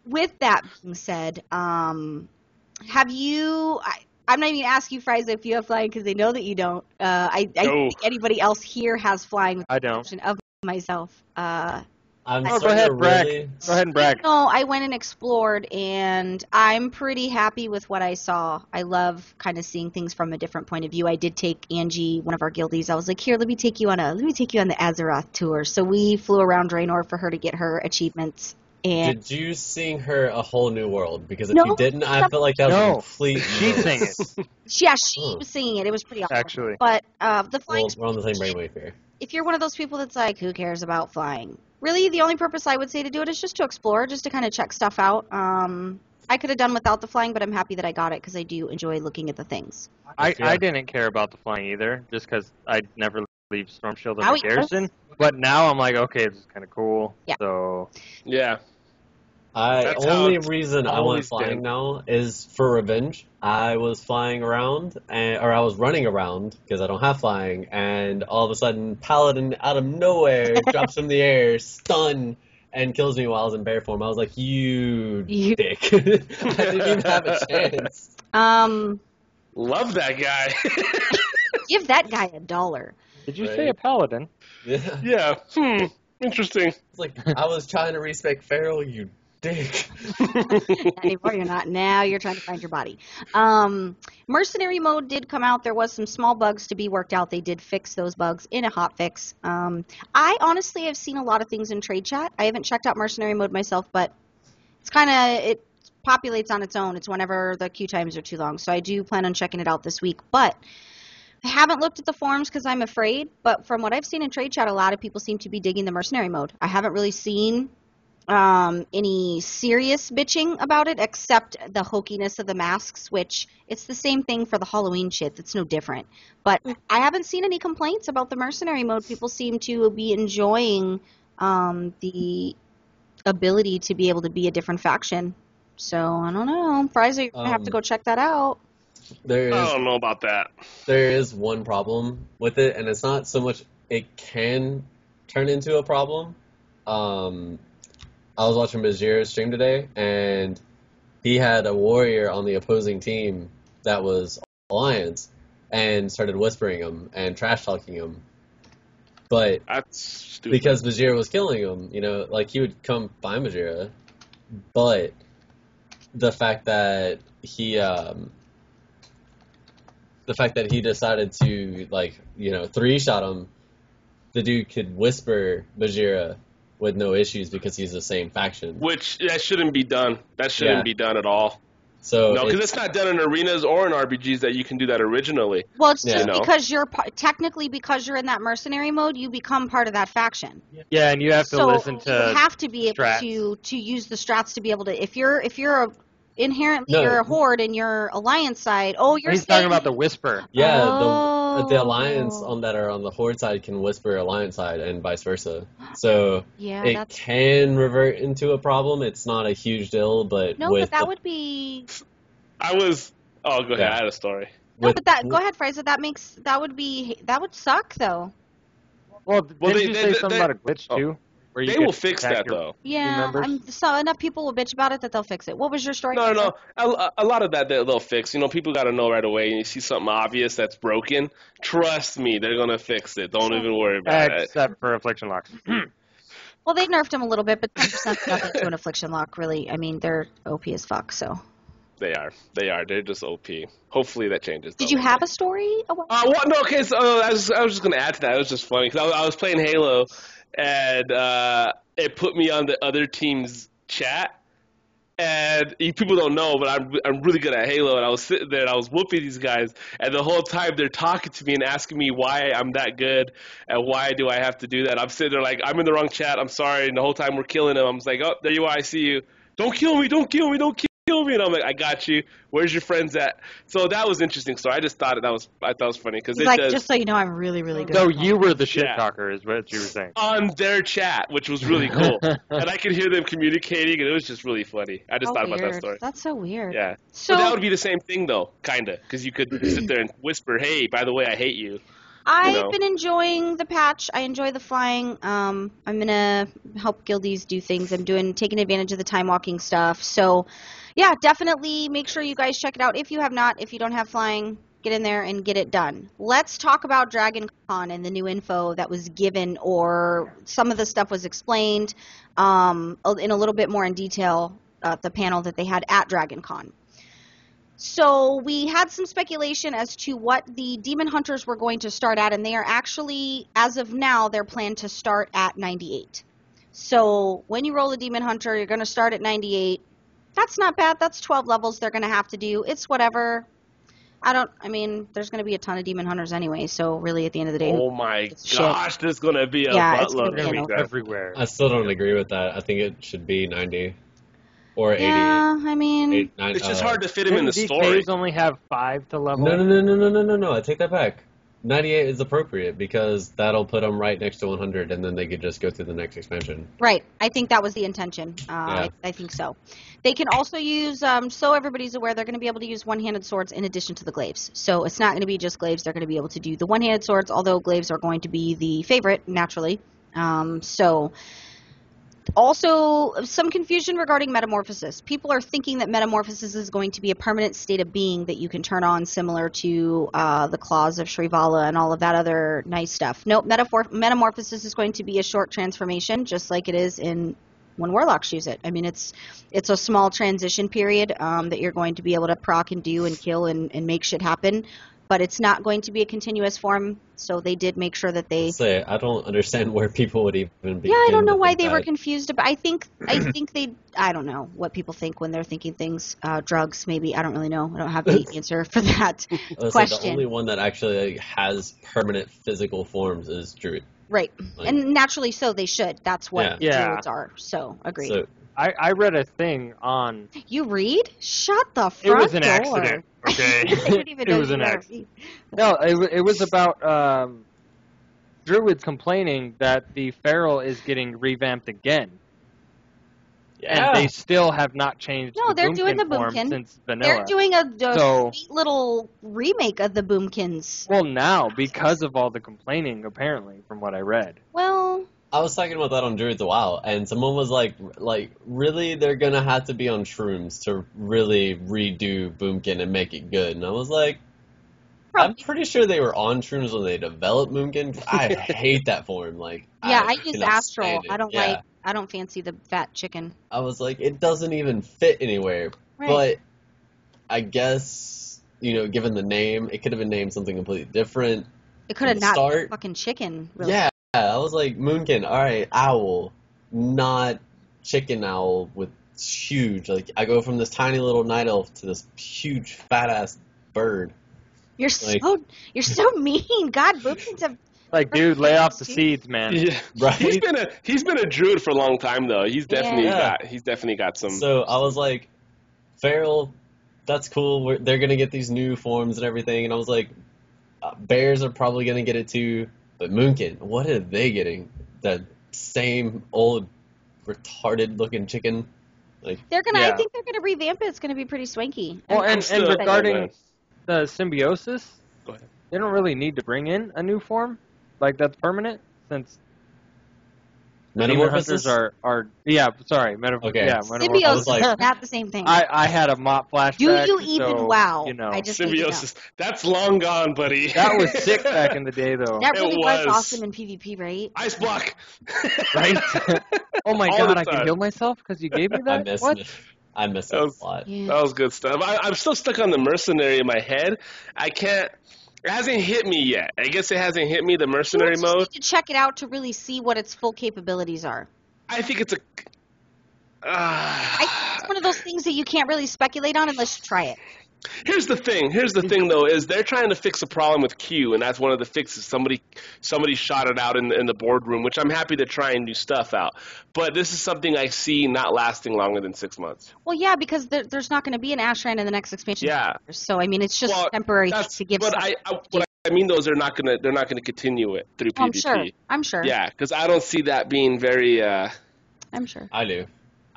[SPEAKER 3] with that being said, have you? I'm not even gonna ask you, Frysa, if you have flying because they know that you don't. I think anybody else here has flying. With
[SPEAKER 6] I don't.
[SPEAKER 3] the exception of myself.
[SPEAKER 6] Go ahead, brag. Go ahead and brag.
[SPEAKER 3] No, I went and explored, and I'm pretty happy with what I saw. I love kind of seeing things from a different point of view. I did take Angie, one of our guildies. I was like, here, let me take you on the Azeroth tour. So we flew around Draenor for her to get her achievements. And
[SPEAKER 5] did you sing her A Whole New World? Because if
[SPEAKER 3] No.
[SPEAKER 5] you didn't, I felt like that was a complete.
[SPEAKER 6] She sang it.
[SPEAKER 3] yeah, she was singing it. It was pretty awesome.
[SPEAKER 6] Actually.
[SPEAKER 3] But the flying.
[SPEAKER 5] Well, we're on the same brainwave here.
[SPEAKER 3] If you're one of those people that's like, who cares about flying? Really, the only purpose I would say to do it is just to explore, just to kind of check stuff out. I could have done without the flying, but I'm happy that I got it because I do enjoy looking at the things.
[SPEAKER 6] I didn't care about the flying either, just because I'd never leave Storm Shield in
[SPEAKER 3] Now
[SPEAKER 6] the
[SPEAKER 3] he does.
[SPEAKER 6] garrison. But now I'm like, okay, this is kind of cool.
[SPEAKER 3] Yeah.
[SPEAKER 6] So
[SPEAKER 4] Yeah.
[SPEAKER 5] The
[SPEAKER 4] That's how
[SPEAKER 5] only
[SPEAKER 4] it's
[SPEAKER 5] reason I went
[SPEAKER 4] always
[SPEAKER 5] flying
[SPEAKER 4] been.
[SPEAKER 5] now is for revenge. I was flying around, or I was running around because I don't have flying, and all of a sudden, Paladin out of nowhere drops from the air, stun, and kills me while I was in bear form. I was like, you dick. I didn't even have a chance.
[SPEAKER 4] Love that guy.
[SPEAKER 3] Give that guy $1.
[SPEAKER 6] did you
[SPEAKER 5] Right.
[SPEAKER 6] say a paladin?
[SPEAKER 5] Yeah.
[SPEAKER 4] Yeah. Interesting.
[SPEAKER 5] It's like, I was trying to respect Pharaoh, you dick.
[SPEAKER 3] Not anymore, you're not. Now you're trying to find your body. Mercenary mode did come out. There was some small bugs to be worked out. They did fix those bugs in a hot fix. I honestly have seen a lot of things in trade chat. I haven't checked out mercenary mode myself, but it's it populates on its own. It's whenever the queue times are too long. So I do plan on checking it out this week. But I haven't looked at the forums because I'm afraid. But from what I've seen in trade chat, a lot of people seem to be digging the mercenary mode. I haven't really seen any serious bitching about it except the hokiness of the masks, which it's the same thing for the Halloween shit. That's no different. But I haven't seen any complaints about the mercenary mode. People seem to be enjoying the ability to be able to be a different faction. So I don't know. Frysa, you're gonna have to go check that out.
[SPEAKER 4] I don't know about that.
[SPEAKER 5] There is one problem with it, and it's not so much it can turn into a problem. I was watching Majira's stream today, and he had a warrior on the opposing team that was Alliance, and started whispering him and trash-talking him. But
[SPEAKER 4] That's stupid.
[SPEAKER 5] because Majira was killing him, like he would come find Majira, but the fact that he decided to, three-shot him, the dude could whisper Majira with no issues because he's the same faction.
[SPEAKER 4] Which, that shouldn't be done. That shouldn't be done at all.
[SPEAKER 5] So
[SPEAKER 4] No, because it's not done in arenas or in RPGs that you can do that originally.
[SPEAKER 3] Well, it's
[SPEAKER 5] Yeah.
[SPEAKER 3] just because you're technically because you're in that mercenary mode, you become part of that faction.
[SPEAKER 6] Yeah, and you have to
[SPEAKER 3] So
[SPEAKER 6] listen to.
[SPEAKER 3] you have to be able
[SPEAKER 6] strats.
[SPEAKER 3] to use the strats to be able to. If you're inherently
[SPEAKER 5] No.
[SPEAKER 3] you're a horde and you're alliance side. Oh, you're
[SPEAKER 6] He's
[SPEAKER 3] saying,
[SPEAKER 6] talking about the whisper.
[SPEAKER 5] Yeah,
[SPEAKER 3] Oh.
[SPEAKER 5] the Alliance that are on the Horde side can whisper Alliance side and vice versa. So
[SPEAKER 3] Yeah,
[SPEAKER 5] it
[SPEAKER 3] that's
[SPEAKER 5] can revert into a problem. It's not a huge deal, but
[SPEAKER 3] no,
[SPEAKER 5] with
[SPEAKER 3] but that
[SPEAKER 5] the,
[SPEAKER 3] would be
[SPEAKER 4] Go ahead.
[SPEAKER 5] Yeah.
[SPEAKER 4] I had a story.
[SPEAKER 3] no,
[SPEAKER 5] with,
[SPEAKER 3] but that go ahead, Frysa. That would suck though.
[SPEAKER 6] Well,
[SPEAKER 4] Well,
[SPEAKER 6] didn't you say something about a glitch
[SPEAKER 4] oh.
[SPEAKER 6] too? Where you
[SPEAKER 4] They
[SPEAKER 6] could
[SPEAKER 4] will fix
[SPEAKER 6] attack
[SPEAKER 4] that,
[SPEAKER 6] your-
[SPEAKER 4] though.
[SPEAKER 3] Yeah,
[SPEAKER 6] members?
[SPEAKER 3] so enough people will bitch about it that they'll fix it. What was your story?
[SPEAKER 4] No. A lot of that they'll fix. People got to know right away. And you see something obvious that's broken, trust me, they're going to fix it. Don't even worry about it.
[SPEAKER 6] Except for affliction locks.
[SPEAKER 3] Well, they nerfed him a little bit, but 10% nothing to an affliction lock, really. I mean, they're OP as fuck, so.
[SPEAKER 4] They are. They're just OP. Hopefully that changes.
[SPEAKER 3] Did you have a story?
[SPEAKER 4] What? No, okay. So I was just gonna add to that. It was just funny because I was playing Halo, and it put me on the other team's chat. And people don't know, but I'm really good at Halo. And I was sitting there and I was whooping these guys, and the whole time they're talking to me and asking me why I'm that good and why do I have to do that. I'm sitting there like, I'm in the wrong chat. I'm sorry. And the whole time we're killing them. I'm just like, oh, there you are. I see you. Don't kill me. Don't kill me. Don't kill me. And I'm like, I got you. Where's your friends at? So that was interesting. So I just thought I thought it was funny because
[SPEAKER 3] like, just so you know, I'm really, really good.
[SPEAKER 6] So you were the shit talker, is what you were saying.
[SPEAKER 4] On their chat, which was really cool, and I could hear them communicating, and it was just really funny. I just thought about that story.
[SPEAKER 3] That's so weird.
[SPEAKER 4] Yeah. So that would be the same thing, though, kinda, because you could sit there and whisper, "Hey, by the way, I hate you."
[SPEAKER 3] I've been enjoying the patch. I enjoy the flying. I'm gonna help guildies do things. I'm taking advantage of the time walking stuff. So, yeah, definitely make sure you guys check it out. If you have not, if you don't have flying, get in there and get it done. Let's talk about Dragon Con and the new info that was given, or some of the stuff was explained in a little bit more in detail at the panel that they had at Dragon Con. So we had some speculation as to what the Demon Hunters were going to start at, and they are actually, as of now, they're planned to start at 98. So when you roll a Demon Hunter, you're going to start at 98. That's not bad. That's 12 levels they're going to have to do. It's whatever. There's going to be a ton of Demon Hunters anyway, so really at the end of the day.
[SPEAKER 4] Oh my gosh, there's going to be a buttload
[SPEAKER 6] everywhere.
[SPEAKER 5] I still don't agree with that. I think it should be 90. Or 80.
[SPEAKER 3] Yeah,
[SPEAKER 5] 90,
[SPEAKER 4] it's just hard to fit him in the story.
[SPEAKER 6] DKs only have 5 to level.
[SPEAKER 5] No. I take that back. 98 is appropriate because that'll put them right next to 100, and then they could just go through the next expansion.
[SPEAKER 3] Right. I think that was the intention. I think so. They can also use, so everybody's aware, they're going to be able to use one-handed swords in addition to the glaives. So it's not going to be just glaives. They're going to be able to do the one-handed swords, although glaives are going to be the favorite, naturally. Also, some confusion regarding metamorphosis. People are thinking that metamorphosis is going to be a permanent state of being that you can turn on, similar to the claws of Shrivala and all of that other nice stuff. Nope, metamorphosis is going to be a short transformation, just like it is in when Warlocks use it. I mean, it's a small transition period that you're going to be able to proc and do and kill and make shit happen. But it's not going to be a continuous form, so they did make sure that they...
[SPEAKER 5] I don't understand where people would even be.
[SPEAKER 3] Yeah, I don't know why they were confused about... I think they... I don't know what people think when they're thinking things. Drugs, maybe. I don't really know. I don't have the answer for that question.
[SPEAKER 5] The only one that actually has permanent physical forms is Druid.
[SPEAKER 3] Right. And naturally so, they should. That's what Druids are. So, agreed.
[SPEAKER 5] So,
[SPEAKER 6] I read a thing on...
[SPEAKER 3] You read? Shut the front door.
[SPEAKER 6] It was an accident. Okay.
[SPEAKER 3] It was an accident.
[SPEAKER 6] No, it was about Druids complaining that the Feral is getting revamped again. Yeah. And they still have not changed the
[SPEAKER 3] they're doing the
[SPEAKER 6] form
[SPEAKER 3] Boomkin.
[SPEAKER 6] Since vanilla.
[SPEAKER 3] They're doing a sweet little remake of the Boomkins.
[SPEAKER 6] Well, now, because of all the complaining, apparently, from what I read.
[SPEAKER 3] Well...
[SPEAKER 5] I was talking about that on Druids a while, and someone was like, really, they're gonna have to be on shrooms to really redo Boomkin and make it good. And I was like, I'm pretty sure they were on shrooms when they developed Boomkin. I hate that form.
[SPEAKER 3] I use Astral. I don't fancy the fat chicken.
[SPEAKER 5] I was like, it doesn't even fit anywhere. Right. But I guess, given the name, it could have been named something completely different.
[SPEAKER 3] It could have not been fucking chicken, really.
[SPEAKER 5] Yeah. I was like, Moonkin, alright, owl, not chicken owl with huge. I go from this tiny little night elf to this huge fat ass bird.
[SPEAKER 3] You're so mean. God, Boomkins have...
[SPEAKER 6] dude, lay off the seeds, man.
[SPEAKER 4] Yeah. Right? He's been a druid for a long time though. He's definitely got some.
[SPEAKER 5] So I was like, Feral, that's cool. They're gonna get these new forms and everything, and I was like, bears are probably gonna get it too. But Moonkin, what are they getting? The same old retarded-looking chicken?
[SPEAKER 3] They're gonna. Yeah. I think they're gonna revamp it. It's gonna be pretty swanky.
[SPEAKER 6] Well, and regarding the symbiosis, they don't really need to bring in a new form that's permanent, since
[SPEAKER 5] Metamorphosis
[SPEAKER 6] are Metamorphosis.
[SPEAKER 5] Okay.
[SPEAKER 6] Yeah,
[SPEAKER 3] Symbiosis, not the same thing.
[SPEAKER 6] I had a mop flashback.
[SPEAKER 3] Do you even WoW?
[SPEAKER 6] I
[SPEAKER 3] just
[SPEAKER 4] Symbiosis. That's long gone, buddy.
[SPEAKER 6] That was sick back in the day, though.
[SPEAKER 3] That really was awesome in PvP, right?
[SPEAKER 4] Ice block.
[SPEAKER 6] Right? Oh my god, I can heal myself because you gave me that?
[SPEAKER 5] I missed
[SPEAKER 6] what?
[SPEAKER 5] it. I miss it a lot.
[SPEAKER 3] Yeah.
[SPEAKER 4] That was good stuff. I'm still stuck on the mercenary in my head. I can't. It hasn't hit me yet. I guess it hasn't hit me, the mercenary
[SPEAKER 3] You just
[SPEAKER 4] mode.
[SPEAKER 3] need to check it out to really see what its full capabilities are.
[SPEAKER 4] I think it's a.
[SPEAKER 3] I think it's one of those things that you can't really speculate on unless you try it.
[SPEAKER 4] Here's the thing, though, is they're trying to fix a problem with Q, and that's one of the fixes. Somebody shot it out in the boardroom, which I'm happy to try and new stuff out. But this is something I see not lasting longer than 6 months.
[SPEAKER 3] Well, yeah, because there's not going to be an Ashran in the next expansion.
[SPEAKER 4] Yeah.
[SPEAKER 3] So I mean, it's just temporary to give.
[SPEAKER 4] But what I mean, though, is they're not gonna continue it through PvP.
[SPEAKER 3] I'm sure.
[SPEAKER 4] Yeah, because I don't see that being very.
[SPEAKER 3] I'm sure.
[SPEAKER 5] I do.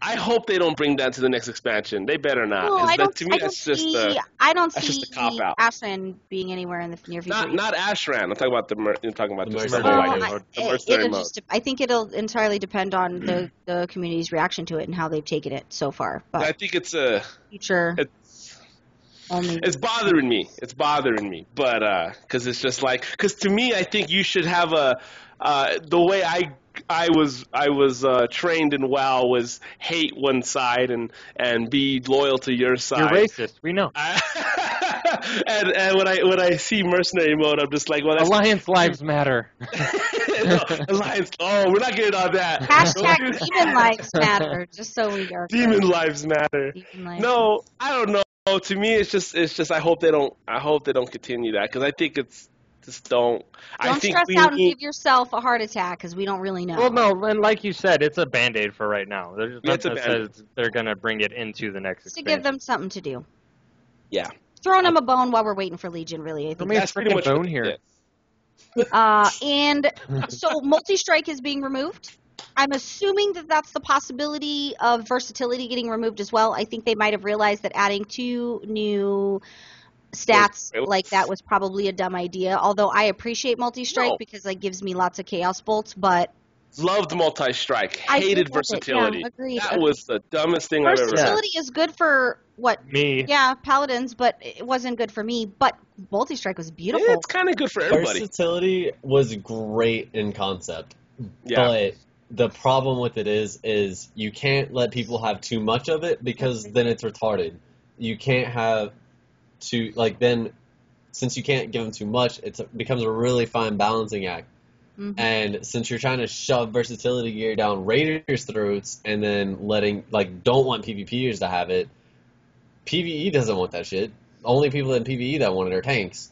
[SPEAKER 4] I hope they don't bring that to the next expansion. They better not.
[SPEAKER 3] Well, I don't
[SPEAKER 4] to me,
[SPEAKER 3] see
[SPEAKER 4] just a cop-out.
[SPEAKER 3] Ashran being anywhere in the near future.
[SPEAKER 4] Not Ashran. I'm talking about the
[SPEAKER 5] mercenary
[SPEAKER 4] mode. The mercenary mode.
[SPEAKER 3] I think it'll entirely depend on the community's reaction to it and how they've taken it so far. But
[SPEAKER 4] I think it's a
[SPEAKER 3] future.
[SPEAKER 4] It's bothering me. It's bothering me. But because it's just like, because to me, I think you should have the way I was trained in WoW was hate one side and be loyal to your side.
[SPEAKER 6] You're racist. We know.
[SPEAKER 4] And when I see mercenary mode, I'm just like, well, that's
[SPEAKER 6] Alliance lives matter.
[SPEAKER 4] No, Alliance. Oh, we're not getting on that.
[SPEAKER 3] Hashtag demon lives matter. Just so we are.
[SPEAKER 4] Demon lives matter. No, I don't know. To me, it's just. I hope they don't continue that, because I think it's just don't.
[SPEAKER 3] Don't stress out and give yourself a heart attack, because we don't really know.
[SPEAKER 6] Well, no, and like you said, it's a Band-Aid for right now. There's nothing that says they're going to bring it into the next expansion.
[SPEAKER 3] To give them something to do.
[SPEAKER 4] Yeah.
[SPEAKER 3] Throwing them a bone while we're waiting for Legion, really. I think
[SPEAKER 6] that's pretty much bone here.
[SPEAKER 3] And so multi-strike is being removed. I'm assuming that that's the possibility of versatility getting removed as well. I think they might have realized that adding 2 new stats like that was probably a dumb idea. Although I appreciate multi-strike because it gives me lots of chaos bolts, but
[SPEAKER 4] loved multi-strike. Hated versatility.
[SPEAKER 3] Yeah, agreed.
[SPEAKER 4] That was the dumbest thing I've ever heard.
[SPEAKER 3] Versatility is good for
[SPEAKER 6] me.
[SPEAKER 3] Yeah, paladins, but it wasn't good for me. But multi-strike was beautiful.
[SPEAKER 4] Yeah, it's kind of good for everybody.
[SPEAKER 5] Versatility was great in concept.
[SPEAKER 4] Yeah.
[SPEAKER 5] But the problem with it is you can't let people have too much of it, because then it's retarded. You can't have then since you can't give them too much, it becomes a really fine balancing act. Mm-hmm. And since you're trying to shove versatility gear down raiders' throats and then don't want PvPers to have it, PvE doesn't want that shit. Only people in PvE that want it are tanks.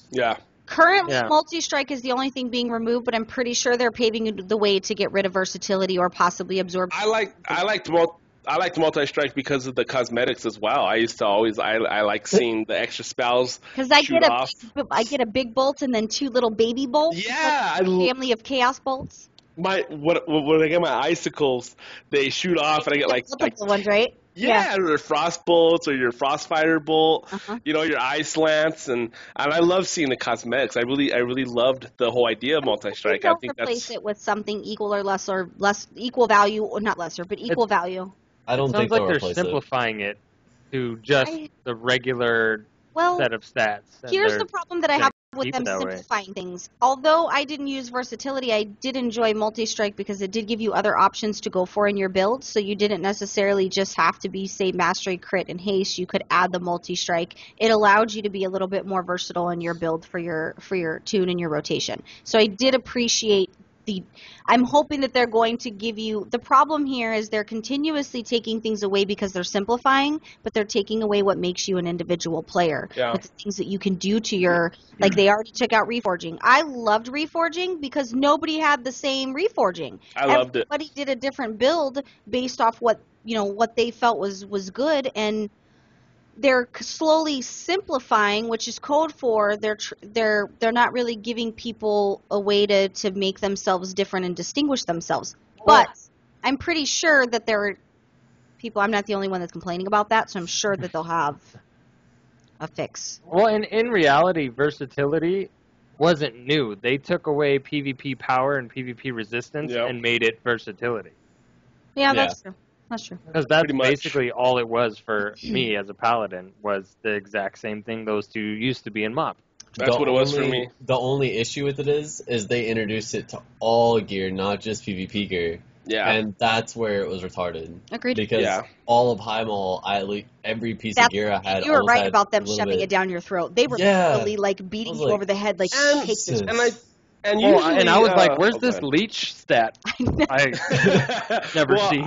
[SPEAKER 4] Yeah.
[SPEAKER 3] Currently, multi-strike is the only thing being removed, but I'm pretty sure they're paving the way to get rid of versatility or possibly absorb.
[SPEAKER 4] I liked multi-strike because of the cosmetics as well. I used to always I like seeing the extra spells.
[SPEAKER 3] Because I get a big bolt and then 2 little baby bolts.
[SPEAKER 4] Yeah,
[SPEAKER 3] family of chaos bolts.
[SPEAKER 4] When I get my icicles, they shoot off, and I get like
[SPEAKER 3] ones, right?
[SPEAKER 4] Yeah, or frost bolts or your frostfire bolt, your ice lance, and I love seeing the cosmetics. I really loved the whole idea of multi-strike.
[SPEAKER 3] I think replace it with something equal or less equal value, or not lesser, but equal value.
[SPEAKER 5] I don't think
[SPEAKER 6] they're simplifying it to just the regular set of stats.
[SPEAKER 3] Here's the problem that I have with them simplifying things. Although I didn't use versatility, I did enjoy multi-strike because it did give you other options to go for in your build, so you didn't necessarily just have to be, say, mastery, crit, and haste. You could add the multi-strike. It allowed you to be a little bit more versatile in your build for your tune and your rotation. So I did appreciate I'm hoping that they're going to give you. The problem here is they're continuously taking things away because they're simplifying, but they're taking away what makes you an individual player.
[SPEAKER 4] Yeah.
[SPEAKER 3] With the things that you can do to your, like they already took out reforging. I loved reforging because nobody had the same reforging.
[SPEAKER 4] I loved it.
[SPEAKER 3] Everybody did a different build based off what they felt was good, and they're slowly simplifying, which is code for they're not really giving people a way to make themselves different and distinguish themselves. But I'm pretty sure that there are people. I'm not the only one that's complaining about that, so I'm sure that they'll have a fix.
[SPEAKER 6] Well, in reality, versatility wasn't new. They took away PvP power and PvP resistance and made it versatility.
[SPEAKER 3] Yeah, that's true. That's true.
[SPEAKER 6] Because that's basically all it was for me as a paladin, was the exact same thing those two used to be in MoP.
[SPEAKER 4] That's what it was for me.
[SPEAKER 5] The only issue with it is they introduced it to all gear, not just PvP gear.
[SPEAKER 4] Yeah.
[SPEAKER 5] And that's where it was retarded.
[SPEAKER 3] Agreed.
[SPEAKER 5] Because all of High Mall, every piece of gear I had,
[SPEAKER 3] you were right
[SPEAKER 5] had
[SPEAKER 3] about them
[SPEAKER 5] a little
[SPEAKER 3] shoving
[SPEAKER 5] bit.
[SPEAKER 3] it down your throat. They were literally like beating you over the head, like take this.
[SPEAKER 4] And usually,
[SPEAKER 6] and I was like, "Where's this leech stat?" I never see.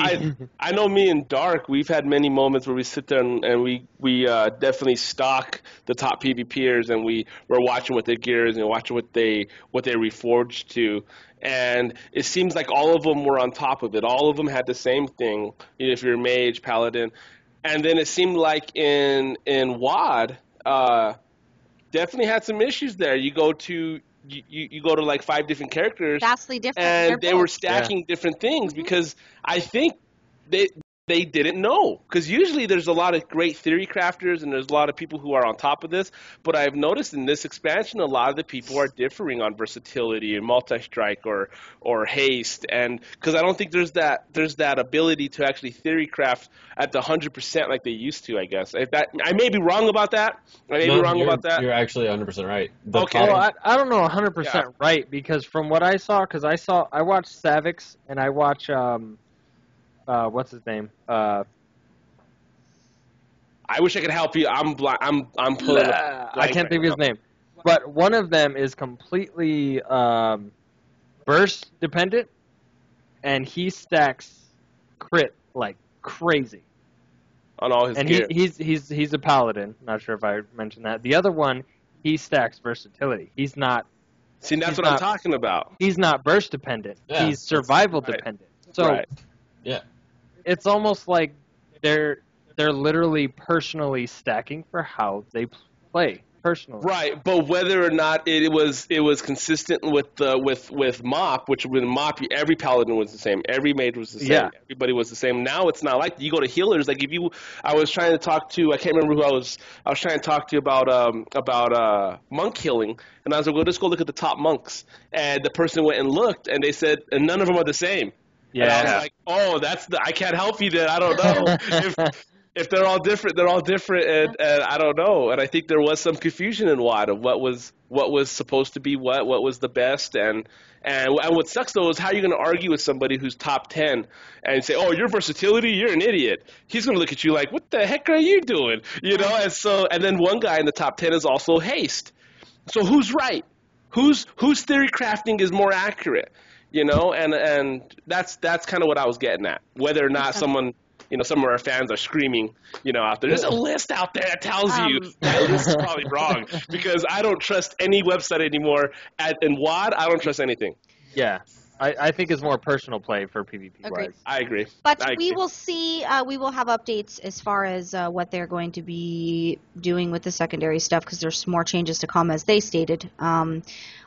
[SPEAKER 4] I know me and Dark, we've had many moments where we sit there and we definitely stalk the top PvPers, and we're watching what their gear is and watching what they reforged to, and it seems like all of them were on top of it. All of them had the same thing. You know, if you're a mage, paladin, and then it seemed like in WoD, definitely had some issues there. You go to like 5 different characters,
[SPEAKER 3] vastly different,
[SPEAKER 4] and they were stacking different things because I think they didn't know, because usually there's a lot of great theory crafters and there's a lot of people who are on top of this, but I've noticed in this expansion a lot of the people are differing on versatility and multi-strike or haste, and because I don't think there's that ability to actually theory craft at the 100% like they used to, I guess. If that, I may be wrong about that.
[SPEAKER 5] You're actually 100% right.
[SPEAKER 4] Okay.
[SPEAKER 6] Well, I don't know 100% right, because from what I saw, I watched Savix and I watch what's his name?
[SPEAKER 4] I wish I could help you. I'm pulling.
[SPEAKER 6] I can't think of his name, but one of them is completely burst dependent, and he stacks crit like crazy
[SPEAKER 4] on all his gear.
[SPEAKER 6] He's a paladin. Not sure if I mentioned that. The other one, he stacks versatility. He's not.
[SPEAKER 4] See, that's what I'm talking about.
[SPEAKER 6] He's not burst dependent.
[SPEAKER 5] Yeah,
[SPEAKER 6] he's survival dependent. So,
[SPEAKER 5] yeah,
[SPEAKER 6] it's almost like they're literally personally stacking for how they play personally.
[SPEAKER 4] Right, but whether or not it was consistent with MOP, which with MOP every paladin was the same, every mage was the same, everybody was the same. Now it's not like you go to healers. Like I was trying to talk to, I can't remember who I was trying to talk to about monk healing, and I was like, well, let's go look at the top monks, and the person went and looked, and they said, and none of them are the same.
[SPEAKER 6] Yeah.
[SPEAKER 4] And I was like, oh, I can't help you then. I don't know. If they're all different, and I don't know. And I think there was some confusion in WoD of what was supposed to be what was the best. And what sucks, though, is how you're going to argue with somebody who's top 10 and say, oh, your versatility, you're an idiot. He's going to look at you like, what the heck are you doing? You know, and then one guy in the top 10 is also haste. So who's right? Whose theory crafting is more accurate? You know, and that's kind of what I was getting at. Whether or not some of our fans are screaming, out there. There's a list out there that tells you that list is probably wrong, because I don't trust any website anymore. In WoD, I don't trust anything.
[SPEAKER 6] Yeah. I think it's more personal play for PvP wise.
[SPEAKER 4] I agree.
[SPEAKER 3] But we will see. We will have updates as far as what they're going to be doing with the secondary stuff, because there's more changes to come, as they stated.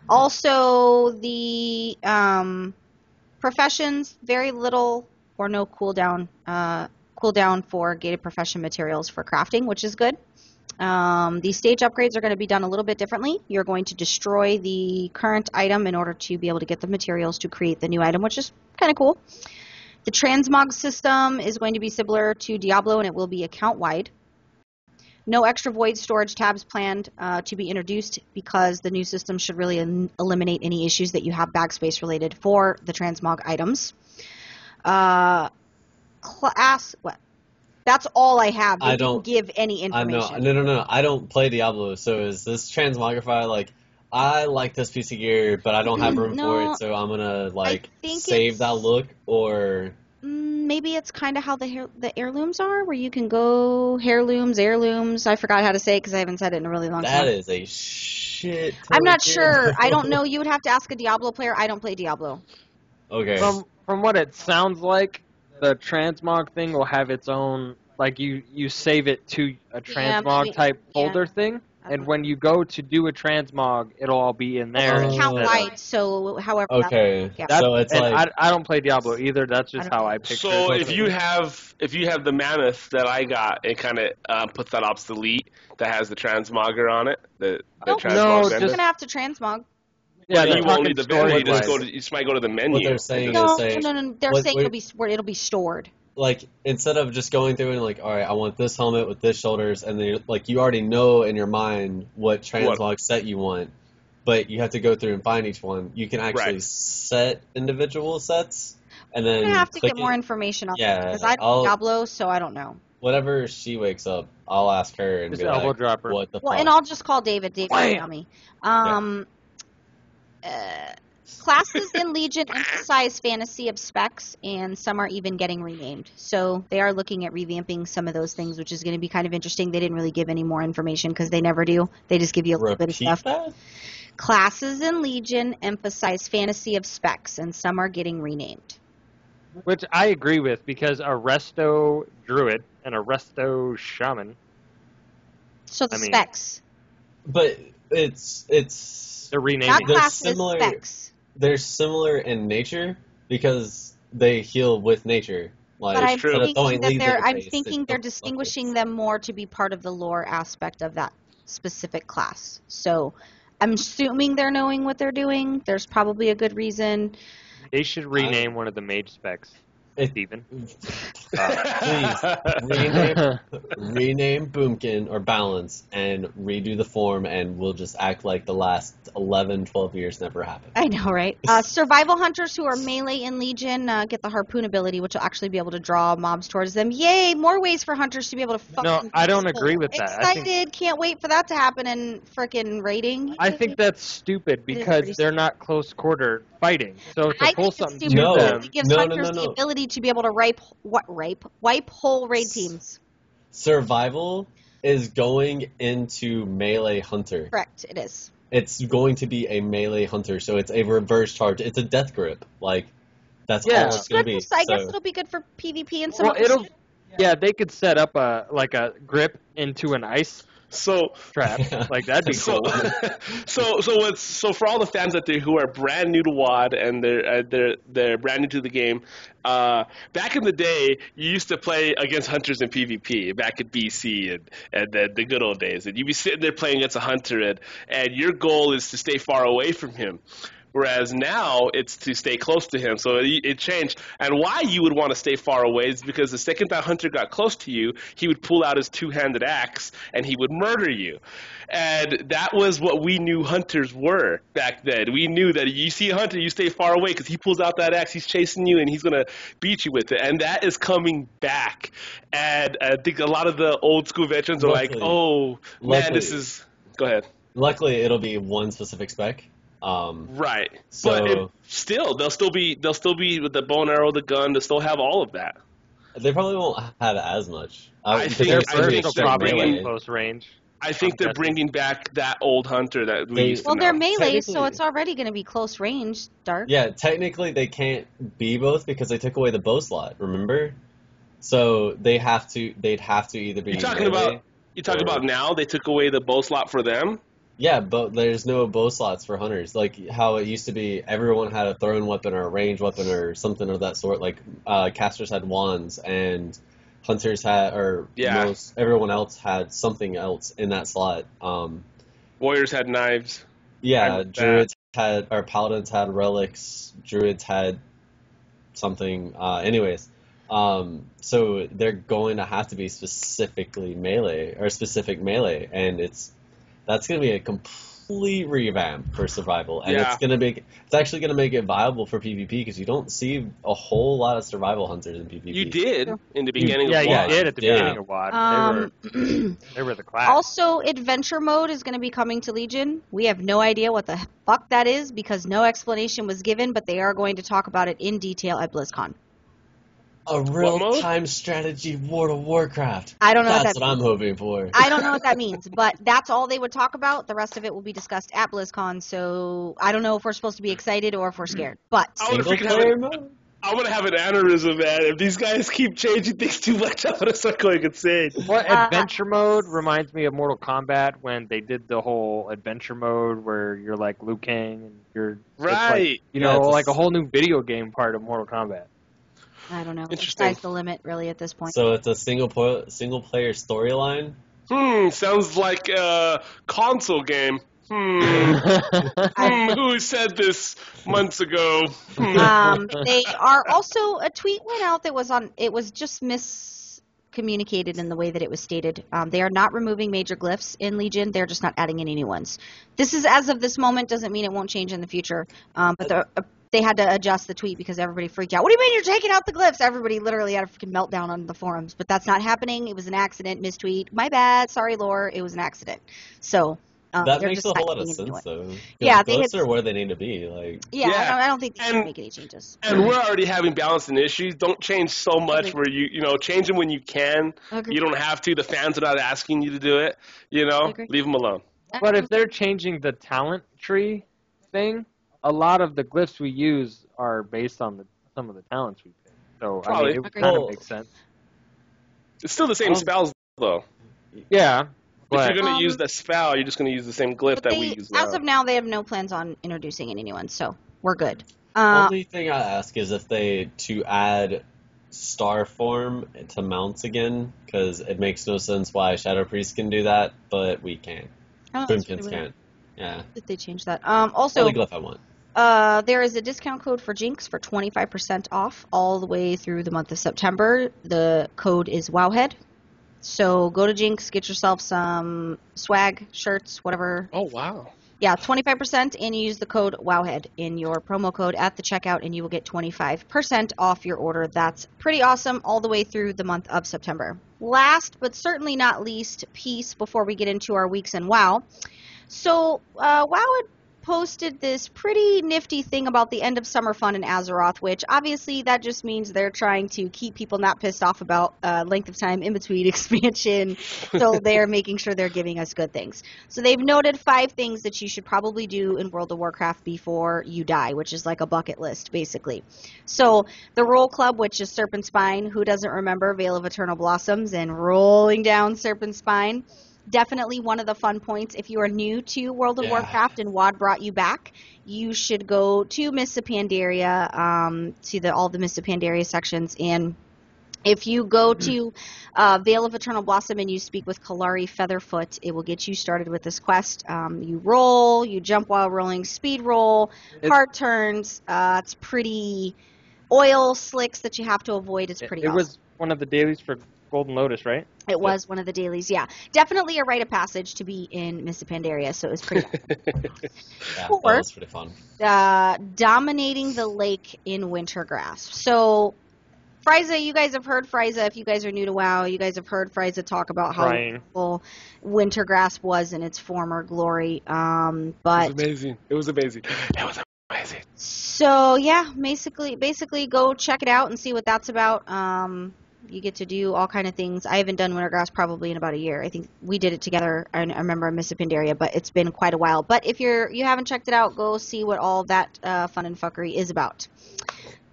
[SPEAKER 3] Also, the professions, very little or no cooldown for gated profession materials for crafting, which is good. The stage upgrades are going to be done a little bit differently. You're going to destroy the current item in order to be able to get the materials to create the new item, which is kind of cool. The transmog system is going to be similar to Diablo, and it will be account-wide. No extra void storage tabs planned to be introduced, because the new system should really eliminate any issues that you have backspace related for the transmog items. That's all I have. They didn't give any information.
[SPEAKER 5] No. I don't play Diablo, so is this transmogrify like, I like this piece of gear, but I don't have room for it, so I'm gonna save that look, or
[SPEAKER 3] maybe it's kind of how the heirlooms are, where you can go heirlooms. I forgot how to say it because I haven't said it in a really long time.
[SPEAKER 5] That is a shit.
[SPEAKER 3] I'm not sure. I don't know. You would have to ask a Diablo player. I don't play Diablo.
[SPEAKER 5] Okay.
[SPEAKER 6] From what it sounds like, the transmog thing will have its own, like you save it to a transmog type folder thing, and when you go to do a transmog, it'll all be in there.
[SPEAKER 3] It's account-wide, so however.
[SPEAKER 5] Okay. So it's like,
[SPEAKER 6] I don't play Diablo either. That's just how I picture it.
[SPEAKER 4] So if you have the mammoth that I got, it kind of puts that obsolete that has the transmogger on it. The transmog.
[SPEAKER 3] You're gonna have to transmog.
[SPEAKER 6] Yeah,
[SPEAKER 4] you won't need the menu. You just might go to the menu.
[SPEAKER 5] What they're saying
[SPEAKER 3] no. They're saying it'll be stored.
[SPEAKER 5] Like, instead of just going through and like, all right, I want this helmet with this shoulders, and then you already know in your mind what transmog set you want. but you have to go through and find each one. You can actually
[SPEAKER 4] Right.
[SPEAKER 5] set individual sets, and then
[SPEAKER 3] I'm gonna have to
[SPEAKER 5] click
[SPEAKER 3] get more
[SPEAKER 5] it.
[SPEAKER 3] information on
[SPEAKER 5] Yeah,
[SPEAKER 3] that because I don't
[SPEAKER 5] I'll-
[SPEAKER 3] Diablo, so I don't know.
[SPEAKER 5] Whenever she wakes up, I'll ask her and
[SPEAKER 6] Just
[SPEAKER 5] be
[SPEAKER 6] elbow
[SPEAKER 5] like,
[SPEAKER 6] drop her.
[SPEAKER 5] "What the
[SPEAKER 3] Well,
[SPEAKER 5] fuck?"
[SPEAKER 3] and I'll just call David. David will
[SPEAKER 6] Wham!
[SPEAKER 3] tell me. Classes in Legion emphasize fantasy of specs, and some are even getting renamed. So they are looking at revamping some of those things, which is going to be kind of interesting. They didn't really give any more information because they never do. They just give you a little bit of
[SPEAKER 5] Repeat
[SPEAKER 3] stuff.
[SPEAKER 5] that?
[SPEAKER 3] Classes in Legion emphasize fantasy of specs, and some are getting renamed.
[SPEAKER 6] Which I agree with, because a resto druid and a resto shaman,
[SPEAKER 3] So the
[SPEAKER 6] I mean-
[SPEAKER 3] specs,
[SPEAKER 5] But it's
[SPEAKER 6] they're
[SPEAKER 3] not
[SPEAKER 6] renaming.
[SPEAKER 5] They're
[SPEAKER 3] classes,
[SPEAKER 5] similar-
[SPEAKER 3] specs.
[SPEAKER 5] they're similar in nature because they heal with nature. Like
[SPEAKER 3] But I'm
[SPEAKER 4] true.
[SPEAKER 5] instead of
[SPEAKER 3] thinking
[SPEAKER 5] throwing
[SPEAKER 3] that
[SPEAKER 5] leaves
[SPEAKER 3] they're,
[SPEAKER 5] at your
[SPEAKER 3] I'm
[SPEAKER 5] face,
[SPEAKER 3] thinking
[SPEAKER 5] they
[SPEAKER 3] they're
[SPEAKER 5] throw
[SPEAKER 3] distinguishing
[SPEAKER 5] buckets.
[SPEAKER 3] them more to be part of the lore aspect of that specific class. So I'm assuming they're knowing what they're doing. There's probably a good reason.
[SPEAKER 6] They should rename one of the mage specs.
[SPEAKER 5] It-
[SPEAKER 6] Steven.
[SPEAKER 5] Please rename Boomkin or Balance and redo the form, and we'll just act like the last 11, 12 years never happened.
[SPEAKER 3] I know, right? Survival hunters who are melee in Legion get the harpoon ability, which will actually be able to draw mobs towards them. Yay! More ways for hunters to be able to fucking
[SPEAKER 6] No, I don't
[SPEAKER 3] kill.
[SPEAKER 6] agree with that.
[SPEAKER 3] Excited! Can't wait for that to happen in frickin' raiding.
[SPEAKER 6] I think that's stupid
[SPEAKER 3] pretty
[SPEAKER 6] because they're not close quarter fighting. So to
[SPEAKER 3] I
[SPEAKER 6] pull
[SPEAKER 3] think it's
[SPEAKER 6] something
[SPEAKER 3] stupid
[SPEAKER 6] to
[SPEAKER 5] No.
[SPEAKER 3] because
[SPEAKER 6] them,
[SPEAKER 3] it gives
[SPEAKER 5] No,
[SPEAKER 3] hunters
[SPEAKER 5] no.
[SPEAKER 3] the ability to be able to wipe whole raid teams.
[SPEAKER 5] Survival is going into melee hunter.
[SPEAKER 3] Correct, it is.
[SPEAKER 5] It's going to be a melee hunter, so it's a reverse charge. It's a death grip. Like, that's
[SPEAKER 6] Yeah.
[SPEAKER 5] all it's going
[SPEAKER 3] Good
[SPEAKER 5] to be.
[SPEAKER 3] for, I guess
[SPEAKER 5] So-
[SPEAKER 3] it'll be good for PvP and some
[SPEAKER 6] well,
[SPEAKER 3] other
[SPEAKER 6] it'll.
[SPEAKER 3] shit.
[SPEAKER 6] Yeah, they could set up a grip into an ice
[SPEAKER 4] So
[SPEAKER 6] trap. Like that'd be
[SPEAKER 4] so,
[SPEAKER 6] cool.
[SPEAKER 4] so for all the fans out there who are brand new to WoD and they're brand new to the game, back in the day, you used to play against hunters in PvP back at BC and the good old days, and you'd be sitting there playing against a hunter, and your goal is to stay far away from him. Whereas now it's to stay close to him. So it changed. And why you would want to stay far away is because the second that hunter got close to you, he would pull out his two-handed axe and he would murder you. And that was what we knew hunters were back then. We knew that you see a hunter, you stay far away because he pulls out that axe, he's chasing you, and he's going to beat you with it. And that is coming back. And I think a lot of the old school veterans are like,
[SPEAKER 5] Luckily-
[SPEAKER 4] oh, man,
[SPEAKER 5] luckily-
[SPEAKER 4] this is... Go ahead.
[SPEAKER 5] Luckily, it'll be one specific spec.
[SPEAKER 4] Right.
[SPEAKER 5] So-
[SPEAKER 4] But they'll still be with the bow and arrow, the gun. They'll still have all of that.
[SPEAKER 5] They probably won't have as much.
[SPEAKER 4] I
[SPEAKER 5] because
[SPEAKER 4] think-
[SPEAKER 6] Their
[SPEAKER 5] it's
[SPEAKER 4] I
[SPEAKER 5] gonna
[SPEAKER 6] burst
[SPEAKER 5] be
[SPEAKER 4] think
[SPEAKER 6] will
[SPEAKER 5] straight
[SPEAKER 6] probably
[SPEAKER 4] bringing-
[SPEAKER 6] be close range.
[SPEAKER 4] I think they're
[SPEAKER 6] guessing.
[SPEAKER 4] bringing back that old hunter that we
[SPEAKER 5] They-
[SPEAKER 4] used to
[SPEAKER 3] Well,
[SPEAKER 4] know.
[SPEAKER 3] they're melee, so
[SPEAKER 5] Technically-
[SPEAKER 3] it's already going to be close range, Dark.
[SPEAKER 5] Yeah, technically they can't be both because they took away the bow slot. Remember? So they'd have to either be.
[SPEAKER 4] You're talking
[SPEAKER 5] melee-
[SPEAKER 4] about now. They took away the bow slot for them.
[SPEAKER 5] Yeah, but there's no bow slots for hunters. Like how it used to be, everyone had a thrown weapon or a ranged weapon or something of that sort. Like casters had wands and hunters had,
[SPEAKER 4] Yeah.
[SPEAKER 5] everyone else had something else in that slot.
[SPEAKER 4] Warriors had knives.
[SPEAKER 5] Yeah,
[SPEAKER 4] I remember
[SPEAKER 5] druids had, or paladins had relics. Druids had something. Anyways, so they're going to have to be specifically melee or specific melee, and that's going to be a complete revamp for survival, and
[SPEAKER 4] Yeah.
[SPEAKER 5] it's actually going to make it viable for PvP because you don't see a whole lot of survival hunters in PvP.
[SPEAKER 4] You did in the beginning.
[SPEAKER 6] Yeah,
[SPEAKER 4] of
[SPEAKER 6] you
[SPEAKER 4] WoD.
[SPEAKER 6] did at the
[SPEAKER 5] Yeah.
[SPEAKER 6] beginning of WoD. They were the class.
[SPEAKER 3] Also, adventure mode is going to be coming to Legion. We have no idea what the fuck that is because no explanation was given, but they are going to talk about it in detail at BlizzCon.
[SPEAKER 5] A
[SPEAKER 4] mode?
[SPEAKER 5] real-time strategy World of Warcraft.
[SPEAKER 3] I don't know what
[SPEAKER 5] That's
[SPEAKER 3] that
[SPEAKER 5] what I'm hoping for.
[SPEAKER 3] I don't know what that means, but that's all they would talk about. The rest of it will be discussed at BlizzCon, so I don't know if we're supposed to be excited or if we're scared. But
[SPEAKER 4] I wanna
[SPEAKER 5] Single
[SPEAKER 4] freaking have
[SPEAKER 5] player
[SPEAKER 4] it-
[SPEAKER 5] mode?
[SPEAKER 4] I'm gonna have an aneurysm, man. If these guys keep changing things too much, I'm gonna start going insane.
[SPEAKER 6] Well, adventure mode reminds me of Mortal Kombat when they did the whole adventure mode where you're like Liu Kang and you're it's like,
[SPEAKER 4] Right.
[SPEAKER 6] you
[SPEAKER 5] Yeah,
[SPEAKER 6] know,
[SPEAKER 5] it's a
[SPEAKER 6] like a whole new video game part of Mortal Kombat.
[SPEAKER 3] I don't know. The
[SPEAKER 4] Interesting.
[SPEAKER 3] sky's the limit, really, at this point.
[SPEAKER 5] So it's a single player storyline.
[SPEAKER 4] Sounds like a console game. Who said this months ago?
[SPEAKER 3] They are also, a tweet went out that was on, it was just communicated in the way that it was stated. They are not removing major glyphs in Legion. They're just not adding any new ones. This is as of this moment. Doesn't mean it won't change in the future. But they had to adjust the tweet because everybody freaked out. What do you mean you're taking out the glyphs? Everybody literally had a freaking meltdown on the forums. But that's not happening. It was an accident, mistweet. My bad. Sorry, lore. It was an accident. So
[SPEAKER 5] that makes a whole lot of sense, though.
[SPEAKER 3] Yeah,
[SPEAKER 5] glyphs are where they need to be. Like,
[SPEAKER 3] I don't think they should make any changes.
[SPEAKER 4] And we're already having balancing issues. Don't change so much where you change them when you can. You don't have to. The fans are not asking you to do it. Leave them alone.
[SPEAKER 6] But if they're changing the talent tree thing, a lot of the glyphs we use are based on some of the talents we pick. So
[SPEAKER 4] Probably.
[SPEAKER 6] it kind of makes sense.
[SPEAKER 4] It's still the same spells, though.
[SPEAKER 6] Yeah.
[SPEAKER 4] If you're going to use the spell, you're just going to use the same glyph that we use now.
[SPEAKER 3] As of now, they have no plans on introducing any new ones, so we're good.
[SPEAKER 5] Only thing I ask is if to add star form to mounts again, because it makes no sense why Shadow Priest can do that, but we can't. Boomkins can't. Yeah.
[SPEAKER 3] Did they change that? Also,
[SPEAKER 5] only glyph I want.
[SPEAKER 3] There is a discount code for Jinx for 25% off all the way through the month of September. The code is WoWhead. So go to Jinx, get yourself some swag, shirts, whatever.
[SPEAKER 4] Oh, wow.
[SPEAKER 3] Yeah, 25%, and you use the code WoWhead in your promo code at the checkout, and you will get 25% off your order. That's pretty awesome all the way through the month of September. Last, but certainly not least, piece before we get into our weeks in WoW. So WoW had posted this pretty nifty thing about the end of summer fun in Azeroth, which obviously that just means they're trying to keep people not pissed off about length of time in between expansion. So they're making sure they're giving us good things. So they've noted 5 things that you should probably do in World of Warcraft before you die, which is like a bucket list, basically. So the Roll Club, which is Serpent Spine. Who doesn't remember Veil of Eternal Blossoms and rolling down Serpent Spine? Definitely one of the fun points. If you are new to World of Warcraft and WoD brought you back, you should go to Mists of Pandaria, to all the Mists of Pandaria sections. And if you go to Veil of Eternal Blossom and you speak with Kalari Featherfoot, it will get you started with this quest. You roll, you jump while rolling, speed roll, hard turns. It's pretty oil slicks that you have to avoid. It's pretty awesome.
[SPEAKER 6] It was one of the dailies for Golden Lotus, right?
[SPEAKER 3] It was one of the dailies, yeah. Definitely a rite of passage to be in Mists of Pandaria, so it was pretty
[SPEAKER 5] that was pretty fun.
[SPEAKER 3] Dominating the lake in Wintergrass. So, Frysa, you guys have heard Frysa. If you guys are new to WoW, you guys have heard Frysa talk about how wonderful Wintergrass was in its former glory. But
[SPEAKER 4] it was amazing.
[SPEAKER 3] So, yeah, basically go check it out and see what that's about. You get to do all kind of things. I haven't done Wintergrass probably in about a year. I think we did it together. I remember Mists of Pandaria, but it's been quite a while. But if you haven't checked it out, go see what all that fun and fuckery is about.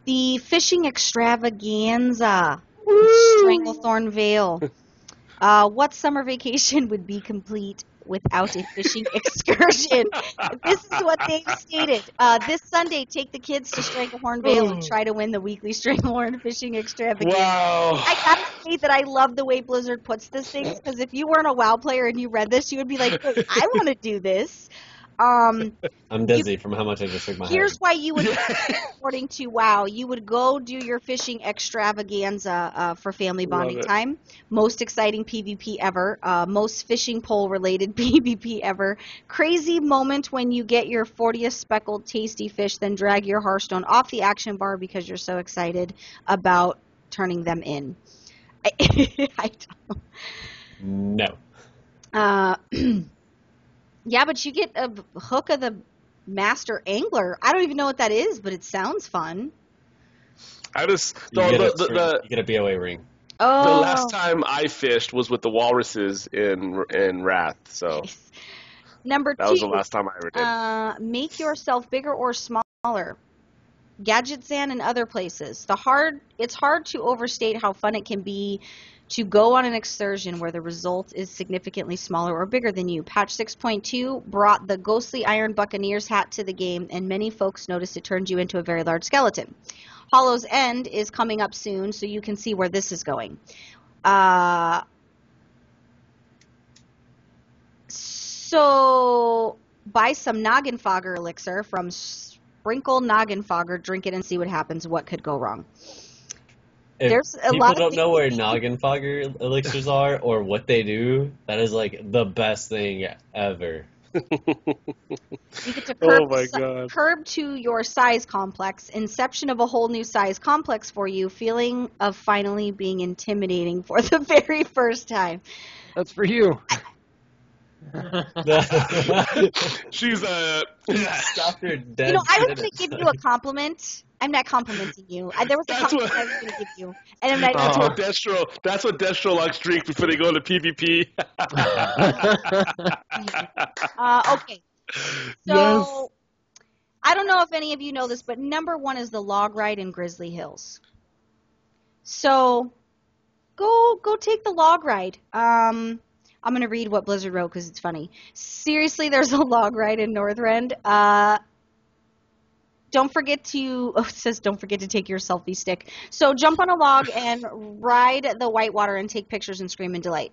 [SPEAKER 3] The fishing extravaganza, Stranglethorn Vale. What summer vacation would be complete without a fishing excursion? This is what they've stated. This Sunday, take the kids to Stranglethorn Vale and try to win the weekly Stranglethorn fishing extravaganza.
[SPEAKER 4] Wow.
[SPEAKER 3] I gotta say that I love the way Blizzard puts this thing, because if you weren't a WoW player and you read this, you would be like, hey, I want to do this.
[SPEAKER 5] I'm dizzy from how much I just shook my head.
[SPEAKER 3] Here's why you would, according to WoW, you would go do your fishing extravaganza for family bonding time. Most exciting PvP ever. Most fishing pole related PvP ever. Crazy moment when you get your 40th speckled tasty fish, then drag your Hearthstone off the action bar because you're so excited about turning them in. I
[SPEAKER 5] don't know.
[SPEAKER 3] No. Yeah, but you get a hook of the master angler. I don't even know what that is, but it sounds fun.
[SPEAKER 4] You
[SPEAKER 5] get a BOA ring.
[SPEAKER 3] Oh.
[SPEAKER 4] The last time I fished was with the walruses in Wrath, so
[SPEAKER 3] nice. Number 2.
[SPEAKER 4] That was the last time I ever did.
[SPEAKER 3] Make yourself bigger or smaller. Gadgetzan and other places. It's hard to overstate how fun it can be to go on an excursion where the result is significantly smaller or bigger than you. Patch 6.2 brought the ghostly Iron Buccaneers hat to the game, and many folks noticed it turned you into a very large skeleton. Hollow's End is coming up soon, so you can see where this is going. So buy some Noggin Fogger elixir from Sprinkle Noggin Fogger, drink it and see what happens. What could go wrong?
[SPEAKER 5] if
[SPEAKER 3] There's a
[SPEAKER 5] people
[SPEAKER 3] lot of
[SPEAKER 5] don't know where
[SPEAKER 3] things.
[SPEAKER 5] noggin fogger elixirs are or what they do, that is like the best thing ever.
[SPEAKER 3] You get to
[SPEAKER 4] Oh my God.
[SPEAKER 3] curb to your size complex, inception of a whole new size complex for you, feeling of finally being intimidating for the very first time.
[SPEAKER 6] That's for you.
[SPEAKER 4] She's
[SPEAKER 5] Stop your dead
[SPEAKER 3] You know, I was going
[SPEAKER 5] sentence.
[SPEAKER 3] to give you a compliment. I'm not complimenting you. There was a
[SPEAKER 4] That's
[SPEAKER 3] compliment
[SPEAKER 4] what-
[SPEAKER 3] I was going to give you, and I'm not.
[SPEAKER 4] That's
[SPEAKER 6] Uh-huh.
[SPEAKER 4] what Destro likes drink before they go into PvP.
[SPEAKER 3] Okay, so I don't know if any of you know this, but number 1 is the log ride in Grizzly Hills. So go take the log ride. I'm going to read what Blizzard wrote because it's funny. Seriously, there's a log ride in Northrend. Don't forget to, it says don't forget to take your selfie stick. So jump on a log and ride the whitewater and take pictures and scream in delight.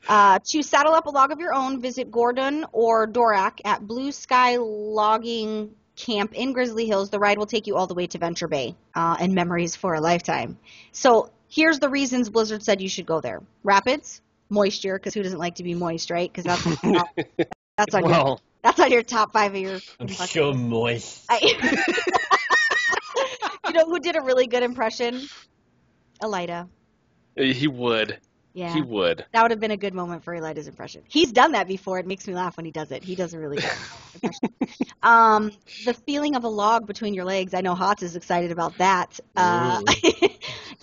[SPEAKER 3] To saddle up a log of your own, visit Gordon or Dorak at Blue Sky Logging Camp in Grizzly Hills. The ride will take you all the way to Venture Bay and memories for a lifetime. So here's the reasons Blizzard said you should go there. Rapids, moisture, because who doesn't like to be moist, right? Because that's on your that's on your top 5 of your.
[SPEAKER 5] I'm so moist.
[SPEAKER 3] You know who did a really good impression? Elida.
[SPEAKER 4] He would.
[SPEAKER 3] Yeah.
[SPEAKER 4] He would.
[SPEAKER 3] That would have been a good moment for Elida's impression. He's done that before. It makes me laugh when he does it. He does a really good impression. The feeling of a log between your legs. I know Hots is excited about that.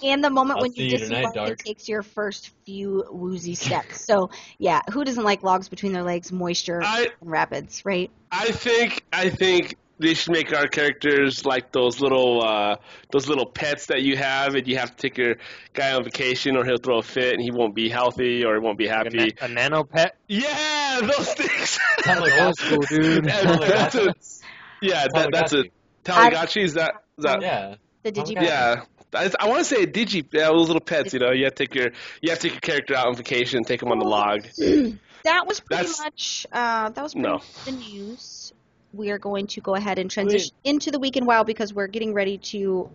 [SPEAKER 3] And the moment
[SPEAKER 5] I'll
[SPEAKER 3] when
[SPEAKER 5] see
[SPEAKER 3] you
[SPEAKER 5] you
[SPEAKER 3] disembark
[SPEAKER 5] tonight,
[SPEAKER 3] and
[SPEAKER 5] Dark.
[SPEAKER 3] takes your first few woozy steps. So, yeah, who doesn't like logs between their legs, moisture, and rapids, right?
[SPEAKER 4] I think they should make our characters like those little pets that you have, and you have to take your guy on vacation, or he'll throw a fit, and he won't be healthy, or he won't be happy.
[SPEAKER 6] A nano pet?
[SPEAKER 4] Yeah, those things.
[SPEAKER 6] Old school, dude.
[SPEAKER 4] That's a Tamagotchi. Is that?
[SPEAKER 5] Yeah.
[SPEAKER 3] The Digi.
[SPEAKER 4] Yeah. I want to say those little pets. You know, you have to take your character out on vacation and take him on the log.
[SPEAKER 3] That was pretty much the news. We are going to go ahead and transition into the week in WoW because we're getting ready to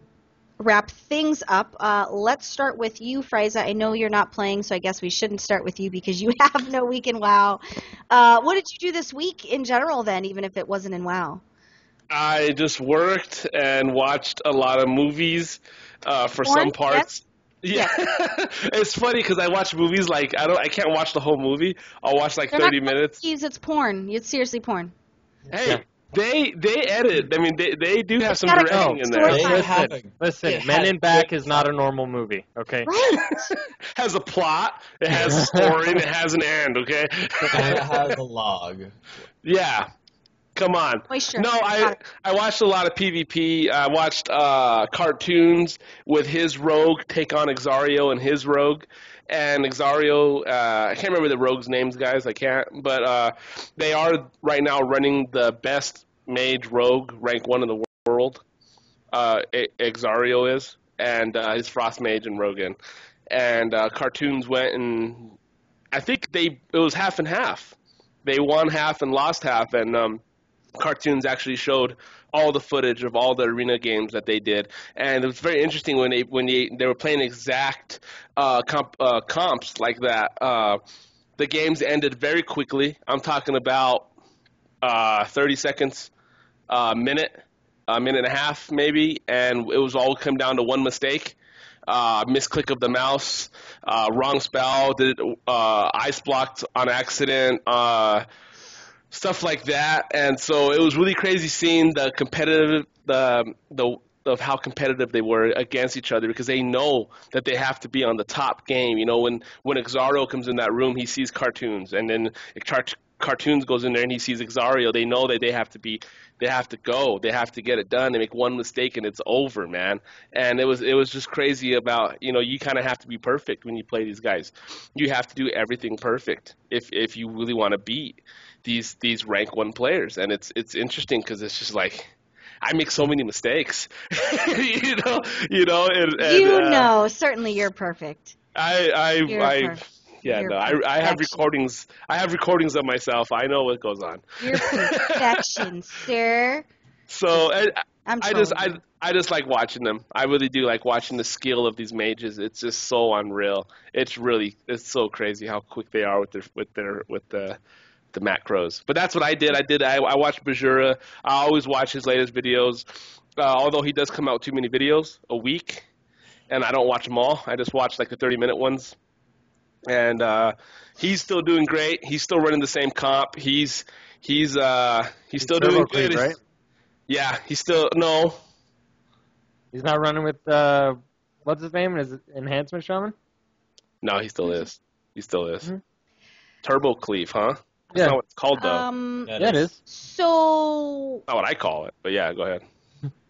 [SPEAKER 3] wrap things up. Let's start with you, Frysa. I know you're not playing, so I guess we shouldn't start with you because you have no week in WoW. What did you do this week in general then, even if it wasn't in WoW?
[SPEAKER 4] I just worked and watched a lot of movies for some parts. Yeah, it's funny because I watch movies like I can't watch the whole movie. I'll watch like 30 minutes.
[SPEAKER 3] It's porn. It's seriously porn.
[SPEAKER 4] Hey, they edit. I mean, they do have some directing in there.
[SPEAKER 6] Listen, Men in Black is not a normal movie. Okay.
[SPEAKER 3] Right.
[SPEAKER 4] Has a plot. It has a story. And it has an end. Okay.
[SPEAKER 5] And it has a log.
[SPEAKER 4] Yeah. Come on.
[SPEAKER 3] Moisture.
[SPEAKER 4] No, I watched a lot of PvP. I watched cartoons with his rogue take on Exario and his rogue. And Exario, I can't remember the rogues' names, guys. I can't. But they are right now running the best mage rogue, rank 1 in the world. Exario is. And his Frost Mage and Rogan. And cartoons went and I think it was half and half. They won half and lost half. And cartoons actually showed all the footage of all the arena games that they did, and it was very interesting when they were playing exact comps like that. The games ended very quickly. I'm talking about 30 seconds, a minute and a half maybe, and it was all come down to one mistake. Misclick of the mouse, wrong spell, ice blocked on accident, stuff like that. And so it was really crazy seeing the competitive, of how competitive they were against each other, because they know that they have to be on the top game. You know, when Exario comes in that room, he sees cartoons, and then cartoons goes in there and he sees Exario. They know that they have to get it done. They make one mistake and it's over, man. And it was just crazy about, you know, you kind of have to be perfect when you play these guys. You have to do everything perfect if you really want to beat these rank 1 players. And it's interesting because it's just like, I make so many mistakes, you know,
[SPEAKER 3] certainly you're perfect.
[SPEAKER 4] I have
[SPEAKER 3] Perfection.
[SPEAKER 4] recordings. I have recordings of myself. I know what goes on.
[SPEAKER 3] You're perfection, sir.
[SPEAKER 4] So
[SPEAKER 3] I'm
[SPEAKER 4] I I just like watching them. I really do like watching the skill of these mages. It's just so unreal. It's so crazy how quick they are with the macros. But that's what I did. I watched Bajura. I always watch his latest videos. Although he does come out too many videos a week, and I don't watch them all. I just watch like the 30-minute ones. And he's still doing great. He's still running the same comp. He's still doing good.
[SPEAKER 6] Right?
[SPEAKER 4] Yeah, he's still no.
[SPEAKER 6] He's not running with what's his name? Is it Enhancement Shaman?
[SPEAKER 4] No, he still is. He still is.
[SPEAKER 6] Mm-hmm.
[SPEAKER 4] Turbo Cleave, huh? That's
[SPEAKER 6] Yeah.
[SPEAKER 4] not what it's called though.
[SPEAKER 6] Yeah, it is.
[SPEAKER 3] So,
[SPEAKER 4] Not what I call it, but yeah, go ahead.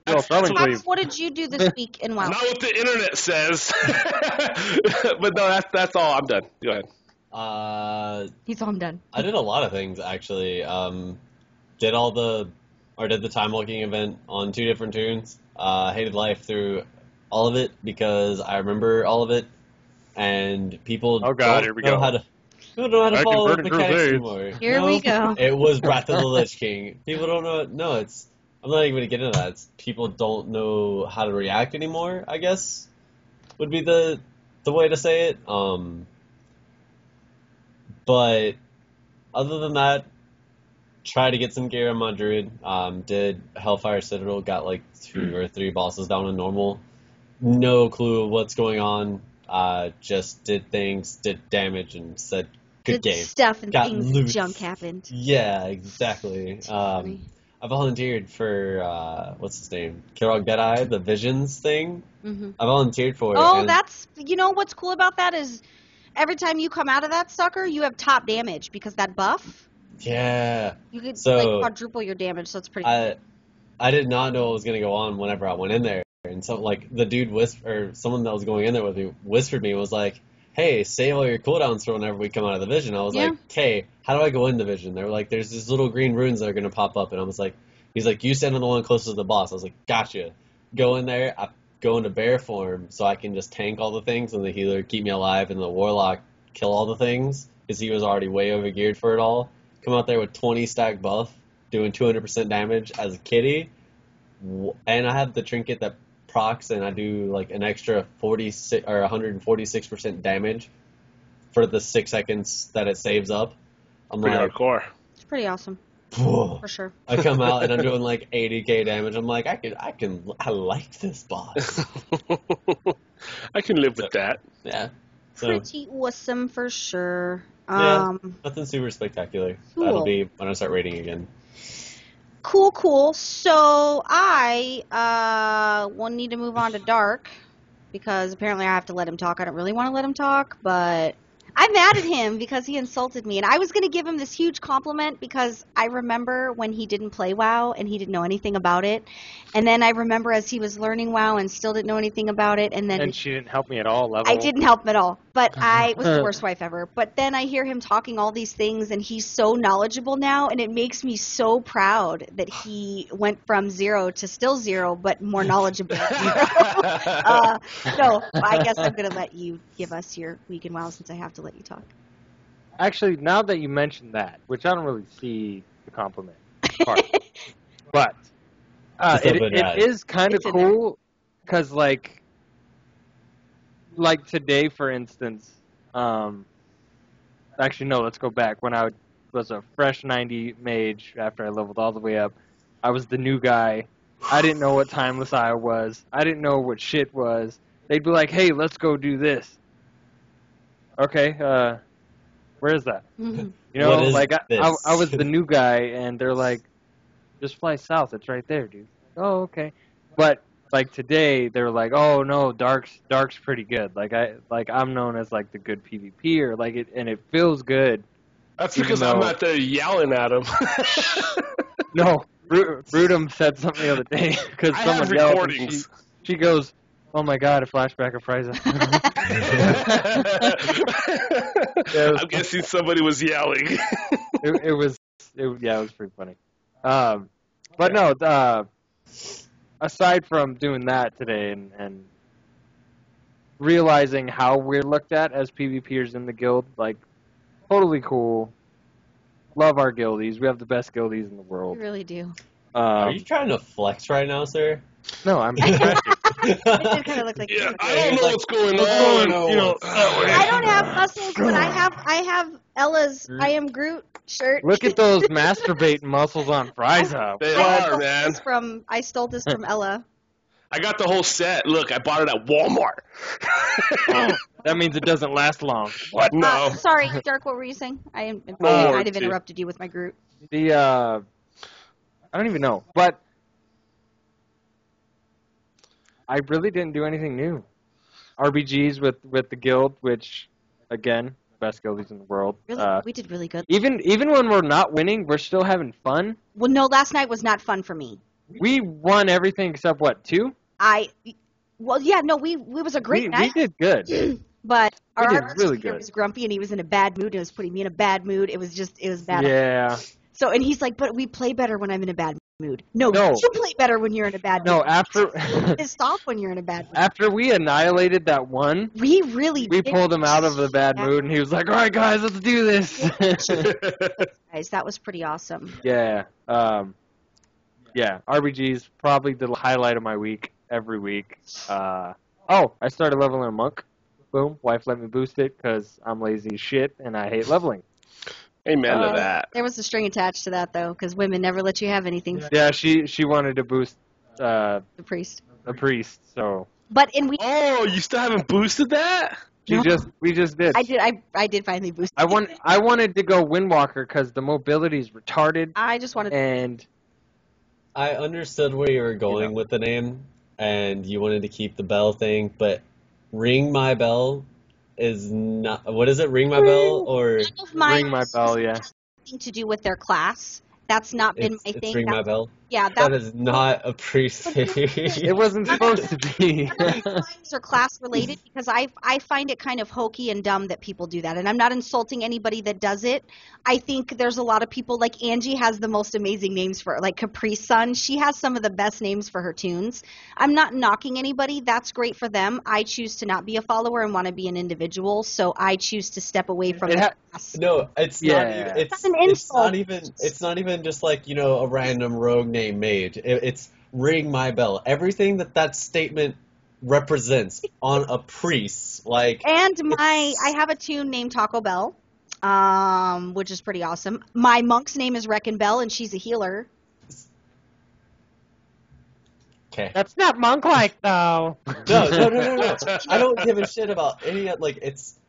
[SPEAKER 6] Well, Throwing Cleave.
[SPEAKER 3] what did you do this week in WoW?
[SPEAKER 4] Not what the internet says. But no, that's all. I'm done. Go ahead.
[SPEAKER 3] He's all I'm done.
[SPEAKER 5] I did a lot of things actually. Did the time walking event on 2 different tunes. Hated life through all of it because I remember all of it, and people
[SPEAKER 6] Oh God,
[SPEAKER 5] don't
[SPEAKER 6] here we
[SPEAKER 5] know
[SPEAKER 6] go.
[SPEAKER 5] how to. People don't know how to
[SPEAKER 6] Back in
[SPEAKER 5] follow the
[SPEAKER 6] Burning
[SPEAKER 5] mechanics
[SPEAKER 6] Crusades.
[SPEAKER 5] anymore.
[SPEAKER 3] Here we go.
[SPEAKER 5] It was Wrath of the Lich King. People don't know. No, it's. I'm not even gonna get into that. It's people don't know how to react anymore. I guess would be the way to say it. But other than that, try to get some gear on my druid. Did Hellfire Citadel, got like 2 or 3 bosses down in normal. No clue what's going on. Just did things, did damage, and said, good
[SPEAKER 3] Good
[SPEAKER 5] game.
[SPEAKER 3] stuff and
[SPEAKER 5] Got
[SPEAKER 3] things
[SPEAKER 5] loot.
[SPEAKER 3] junk happened.
[SPEAKER 5] Yeah, exactly.
[SPEAKER 3] funny.
[SPEAKER 5] I volunteered for, what's his name? Kilrog Deadeye, the Visions thing.
[SPEAKER 3] Mm-hmm.
[SPEAKER 5] I volunteered for it.
[SPEAKER 3] Oh,
[SPEAKER 5] and
[SPEAKER 3] that's, you know what's cool about that is every time you come out of that sucker, you have top damage because that buff,
[SPEAKER 5] yeah.
[SPEAKER 3] you could
[SPEAKER 5] So,
[SPEAKER 3] like quadruple your damage, so it's pretty cool.
[SPEAKER 5] I did not know what was going to go on whenever I went in there. And so, like, the dude someone that was going in there with me whispered me, was like, hey, save all your cooldowns for whenever we come out of the vision. I was
[SPEAKER 3] Yeah.
[SPEAKER 5] like, okay, how do I go in the vision? They were like, there's these little green runes that are going to pop up. And I was like, he's like, you stand on the one closest to the boss. I was like, gotcha. Go in there. I go into bear form so I can just tank all the things, and the healer keep me alive, and the warlock kill all the things because he was already way over geared for it all. Come out there with 20 stack buff, doing 200% damage as a kitty. And I have the trinket that procs, and I do like an extra 46 or 146% damage for the 6 seconds that it saves up. I'm
[SPEAKER 4] Pretty
[SPEAKER 5] like,
[SPEAKER 4] hardcore.
[SPEAKER 3] It's pretty awesome,
[SPEAKER 5] "Whoa."
[SPEAKER 3] for sure.
[SPEAKER 5] I come out and I'm doing like 80k damage. I'm like, I like this boss.
[SPEAKER 4] I can live with that.
[SPEAKER 5] Yeah. So
[SPEAKER 3] Pretty awesome for sure.
[SPEAKER 5] yeah, nothing super spectacular.
[SPEAKER 3] Cool.
[SPEAKER 5] That'll be when I start raiding again.
[SPEAKER 3] Cool. So I will need to move on to Dark because apparently I have to let him talk. I don't really want to let him talk, but I'm mad at him because he insulted me. And I was going to give him this huge compliment because I remember when he didn't play WoW and he didn't know anything about it. And then I remember as he was learning WoW and still didn't know anything about it. And then
[SPEAKER 6] And she didn't help me at all.
[SPEAKER 3] I didn't help him at all, but I was the worst wife ever. But then I hear him talking all these things, and he's so knowledgeable now, and it makes me so proud that he went from 0 to still 0, but more knowledgeable. So I guess I'm going to let you give us your week in WoW since I have to let you talk.
[SPEAKER 6] Actually, now that you mentioned that, which I don't really see the compliment part, but it is kind of
[SPEAKER 3] It's in there.
[SPEAKER 6] cool because, like today, for instance, actually, no, let's go back. When I was a fresh 90 mage after I leveled all the way up, I was the new guy. I didn't know what Timeless Eye was. I didn't know what shit was. They'd be like, hey, let's go do this. Okay, where is that?
[SPEAKER 3] Mm-hmm.
[SPEAKER 6] You know,
[SPEAKER 5] What is
[SPEAKER 6] like
[SPEAKER 5] this?
[SPEAKER 6] I was the new guy, and they're like, just fly south. It's right there, dude. Oh, okay. But like today, they're like, oh no, Dark's pretty good. Like I'm known as like the good PvPer, like it, and it feels good.
[SPEAKER 4] That's
[SPEAKER 6] Even
[SPEAKER 4] because I'm
[SPEAKER 6] though-
[SPEAKER 4] not there yelling at him.
[SPEAKER 6] No, Brutum said something the other day because
[SPEAKER 4] I
[SPEAKER 6] someone
[SPEAKER 4] have
[SPEAKER 6] yelled. And
[SPEAKER 4] recordings.
[SPEAKER 6] she goes, "Oh my god, a flashback of Frysa."
[SPEAKER 4] I'm guessing somebody was yelling.
[SPEAKER 6] it was pretty funny. But no, aside from doing that today and realizing how we're looked at as PvPers in the guild, like, totally cool. Love our guildies. We have the best guildies in the
[SPEAKER 3] You
[SPEAKER 6] world.
[SPEAKER 3] really do.
[SPEAKER 5] Are you trying to flex right now, sir?
[SPEAKER 6] No, I'm tragic.
[SPEAKER 3] It did kind of look like
[SPEAKER 4] Yeah,
[SPEAKER 3] you.
[SPEAKER 4] I don't know what's going
[SPEAKER 5] I
[SPEAKER 4] on.
[SPEAKER 5] know
[SPEAKER 4] You know,
[SPEAKER 5] what's going
[SPEAKER 3] I don't have muscles, but I have Ella's I am Groot shirt.
[SPEAKER 6] Look at those masturbating muscles on Frysa.
[SPEAKER 4] they
[SPEAKER 3] I
[SPEAKER 4] are, man.
[SPEAKER 3] stole this from Ella.
[SPEAKER 4] I got the whole set. Look, I bought it at Walmart.
[SPEAKER 6] That means it doesn't last long.
[SPEAKER 4] What? No.
[SPEAKER 3] Sorry, Dark. What were you saying? I kind of
[SPEAKER 4] warranty.
[SPEAKER 3] interrupted you with my Groot.
[SPEAKER 6] I don't even know, but I really didn't do anything new. RBGs with the guild, which again, best guildies in the world.
[SPEAKER 3] Really, we did really good.
[SPEAKER 6] Even when we're not winning, we're still having fun.
[SPEAKER 3] Well, no, last night was not fun for me.
[SPEAKER 6] We won everything except what, 2?
[SPEAKER 3] It was a great
[SPEAKER 6] We
[SPEAKER 3] night.
[SPEAKER 6] did good.
[SPEAKER 3] But
[SPEAKER 6] We
[SPEAKER 3] our
[SPEAKER 6] did
[SPEAKER 3] RPG
[SPEAKER 6] really
[SPEAKER 3] leader
[SPEAKER 6] good.
[SPEAKER 3] was grumpy and he was in a bad mood and it was putting me in a bad mood. It was bad.
[SPEAKER 6] Yeah.
[SPEAKER 3] So, and he's like, but we play better when I'm in a bad mood. No,
[SPEAKER 6] No.
[SPEAKER 3] you play better when you're in a bad mood.
[SPEAKER 6] No, after
[SPEAKER 3] Pissed off when you're in a bad mood.
[SPEAKER 6] after we annihilated that one,
[SPEAKER 3] We really
[SPEAKER 6] we
[SPEAKER 3] did.
[SPEAKER 6] pulled him out of the bad
[SPEAKER 3] Yeah.
[SPEAKER 6] mood, and he was like, "All right, guys, let's do this."
[SPEAKER 3] Guys, that was pretty awesome.
[SPEAKER 6] Yeah. RBG's probably the highlight of my week every week. I started leveling a monk. Boom. Wife let me boost it because I'm lazy as shit and I hate leveling.
[SPEAKER 4] Amen to that.
[SPEAKER 3] There was a string attached to that though, because women never let you have anything.
[SPEAKER 6] Yeah, she wanted to boost
[SPEAKER 3] The priest.
[SPEAKER 6] the priest, so
[SPEAKER 3] But
[SPEAKER 4] Oh, you still haven't boosted that?
[SPEAKER 6] we just did.
[SPEAKER 3] I did finally boost.
[SPEAKER 6] I wanted to go Windwalker because the mobility's retarded
[SPEAKER 3] I just wanted.
[SPEAKER 6] and
[SPEAKER 5] I understood where you were going with the name, and you wanted to keep the bell thing, but Ring My Bell is not. What is it? Ring My Bell or
[SPEAKER 3] None of my
[SPEAKER 6] Ring My Bell, yeah.
[SPEAKER 3] thing to do with their class. That's not been my
[SPEAKER 5] it's
[SPEAKER 3] thing.
[SPEAKER 5] Ring My Bell?
[SPEAKER 3] Yeah,
[SPEAKER 5] That is not a priest thing.
[SPEAKER 6] It wasn't supposed to be.
[SPEAKER 3] Are class related because I find it kind of hokey and dumb that people do that, and I'm not insulting anybody that does it. I think there's a lot of people like Angie has the most amazing names for like Capri Sun. She has some of the best names for her tunes. I'm not knocking anybody. That's great for them. I choose to not be a follower and want to be an individual, so I choose to step away from the class.
[SPEAKER 5] No, it's
[SPEAKER 6] Yeah.
[SPEAKER 5] not even.
[SPEAKER 3] That's an insult.
[SPEAKER 5] It's not even just like a random rogue name mage. It's Ring My Bell. Everything that statement represents on a priest, like.
[SPEAKER 3] And I have a tune named Taco Bell, which is pretty awesome. My monk's name is Reckon Bell, and she's a healer.
[SPEAKER 5] Okay.
[SPEAKER 6] That's not monk-like, though.
[SPEAKER 5] No. I don't give a shit about any like.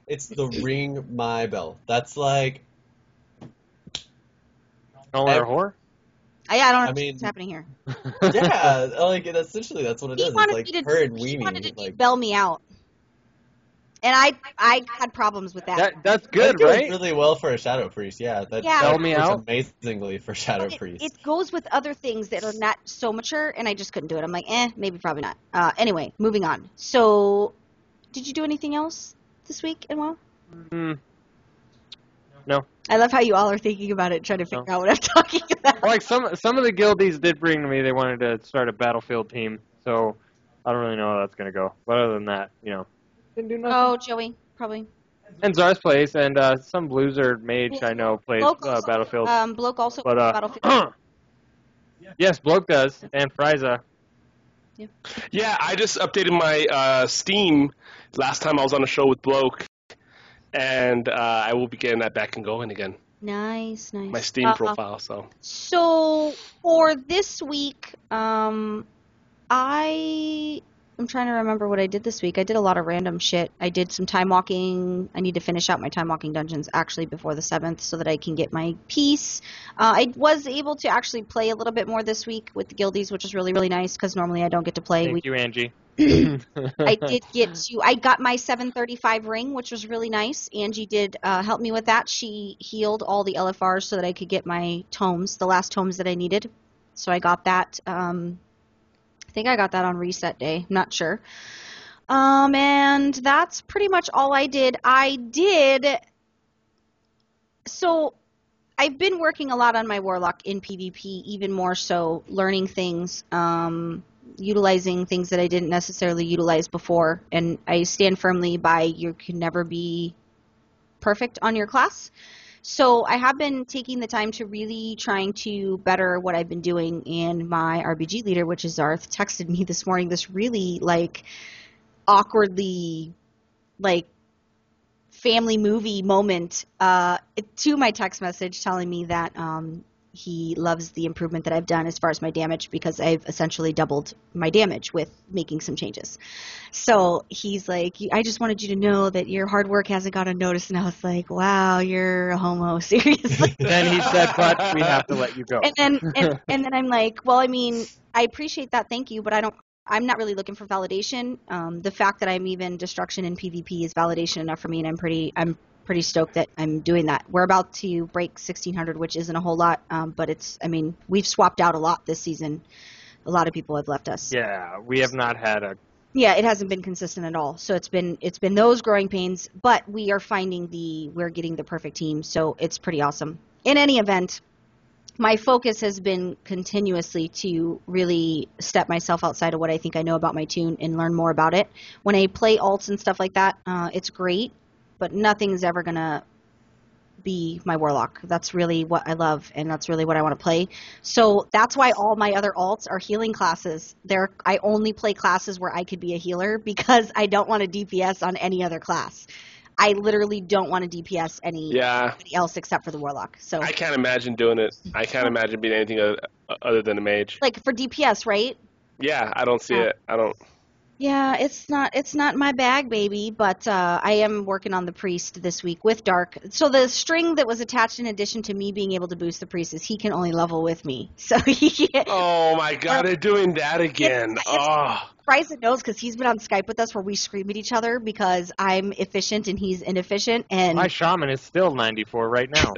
[SPEAKER 5] It's the Ring My Bell. That's like.
[SPEAKER 6] Calling her a whore?
[SPEAKER 3] I don't know
[SPEAKER 5] I mean-
[SPEAKER 3] what's happening here.
[SPEAKER 5] Yeah, like essentially that's what it
[SPEAKER 3] He
[SPEAKER 5] is. It's
[SPEAKER 3] wanted
[SPEAKER 5] like
[SPEAKER 3] me to-
[SPEAKER 5] her and
[SPEAKER 3] He wanted
[SPEAKER 5] Weenie.
[SPEAKER 3] to
[SPEAKER 5] Like
[SPEAKER 3] bell me out, and I had problems with that.
[SPEAKER 6] That's
[SPEAKER 5] that
[SPEAKER 6] good,
[SPEAKER 5] goes
[SPEAKER 6] right?
[SPEAKER 5] really well for a Shadow Priest. Yeah, that
[SPEAKER 3] Yeah.
[SPEAKER 6] Bell me
[SPEAKER 5] works
[SPEAKER 6] out?
[SPEAKER 5] amazingly for Shadow
[SPEAKER 3] But
[SPEAKER 5] Priest.
[SPEAKER 3] it goes with other things that are not so mature, and I just couldn't do it. I'm like, maybe, probably not. Anyway, moving on. So, did you do anything else this week in WoW?
[SPEAKER 6] No.
[SPEAKER 3] I love how you all are thinking about it, trying to figure out what I'm talking about.
[SPEAKER 6] Like some of the guildies did bring to me, they wanted to start a battlefield team, so I don't really know how that's gonna go. But other than that, didn't do nothing.
[SPEAKER 3] Oh, Joey, probably.
[SPEAKER 6] And Zar's plays, and some Blizzard mage I know plays
[SPEAKER 3] Bloke also,
[SPEAKER 6] battlefield.
[SPEAKER 3] Bloke also
[SPEAKER 6] But
[SPEAKER 3] plays Battlefield.
[SPEAKER 6] yes, Bloke does, and Frysa.
[SPEAKER 4] Yeah, I just updated my Steam last time I was on a show with Bloke, and I will be getting that back and going again.
[SPEAKER 3] Nice.
[SPEAKER 4] My Steam profile, so.
[SPEAKER 3] So for this week, I'm trying to remember what I did this week. I did a lot of random shit. I did some time walking. I need to finish out my time walking dungeons actually before the 7th so that I can get my piece. I was able to actually play a little bit more this week with the guildies, which is really, really nice because normally I don't get to play.
[SPEAKER 6] Thank you, Angie.
[SPEAKER 3] I got my 735 ring, which was really nice. Angie did help me with that. She healed all the LFRs so that I could get my tomes, the last tomes that I needed. So I got that. I think I got that on reset day. I'm not sure. And that's pretty much all I did. So I've been working a lot on my warlock in PvP, even more so, learning things, utilizing things that I didn't necessarily utilize before. And I stand firmly by you can never be perfect on your class. So I have been taking the time to really trying to better what I've been doing, and my RBG leader, which is Zarth, texted me this morning this really like awkwardly like family movie moment to my text message telling me that he loves the improvement that I've done as far as my damage, because I've essentially doubled my damage with making some changes. So he's like, I just wanted you to know that your hard work hasn't gone unnoticed. And I was like, wow, you're a homo, seriously.
[SPEAKER 6] Then he said, but we have to let you go.
[SPEAKER 3] And then I'm like, well, I mean, I appreciate that, thank you, but I'm not really looking for validation. The fact that I'm even destruction in PvP is validation enough for me, and I'm pretty stoked that I'm doing that. We're about to break 1600, which isn't a whole lot, but we've swapped out a lot this season. A lot of people have left us.
[SPEAKER 6] Yeah, we have not had a...
[SPEAKER 3] Yeah, it hasn't been consistent at all. So it's been those growing pains, but we are we're getting the perfect team, so it's pretty awesome. In any event, my focus has been continuously to really step myself outside of what I think I know about my tune and learn more about it. When I play alts and stuff like that, it's great, but nothing's ever going to be my warlock. That's really what I love, and that's really what I want to play. So that's why all my other alts are healing classes. I only play classes where I could be a healer, because I don't want to DPS on any other class. I literally don't want to DPS anybody else except for the warlock. So
[SPEAKER 4] I can't imagine doing it. I can't imagine being anything other than a mage.
[SPEAKER 3] Like for DPS, right?
[SPEAKER 4] Yeah, I don't see it. I don't.
[SPEAKER 3] Yeah, it's not my bag, baby, but I am working on the priest this week with Dark. So the string that was attached in addition to me being able to boost the priest is he can only level with me. So
[SPEAKER 4] Oh my god, they're doing that again.
[SPEAKER 3] Frysa knows, because he's been on Skype with us where we scream at each other because I'm efficient and he's inefficient. And
[SPEAKER 6] my shaman is still 94 right now.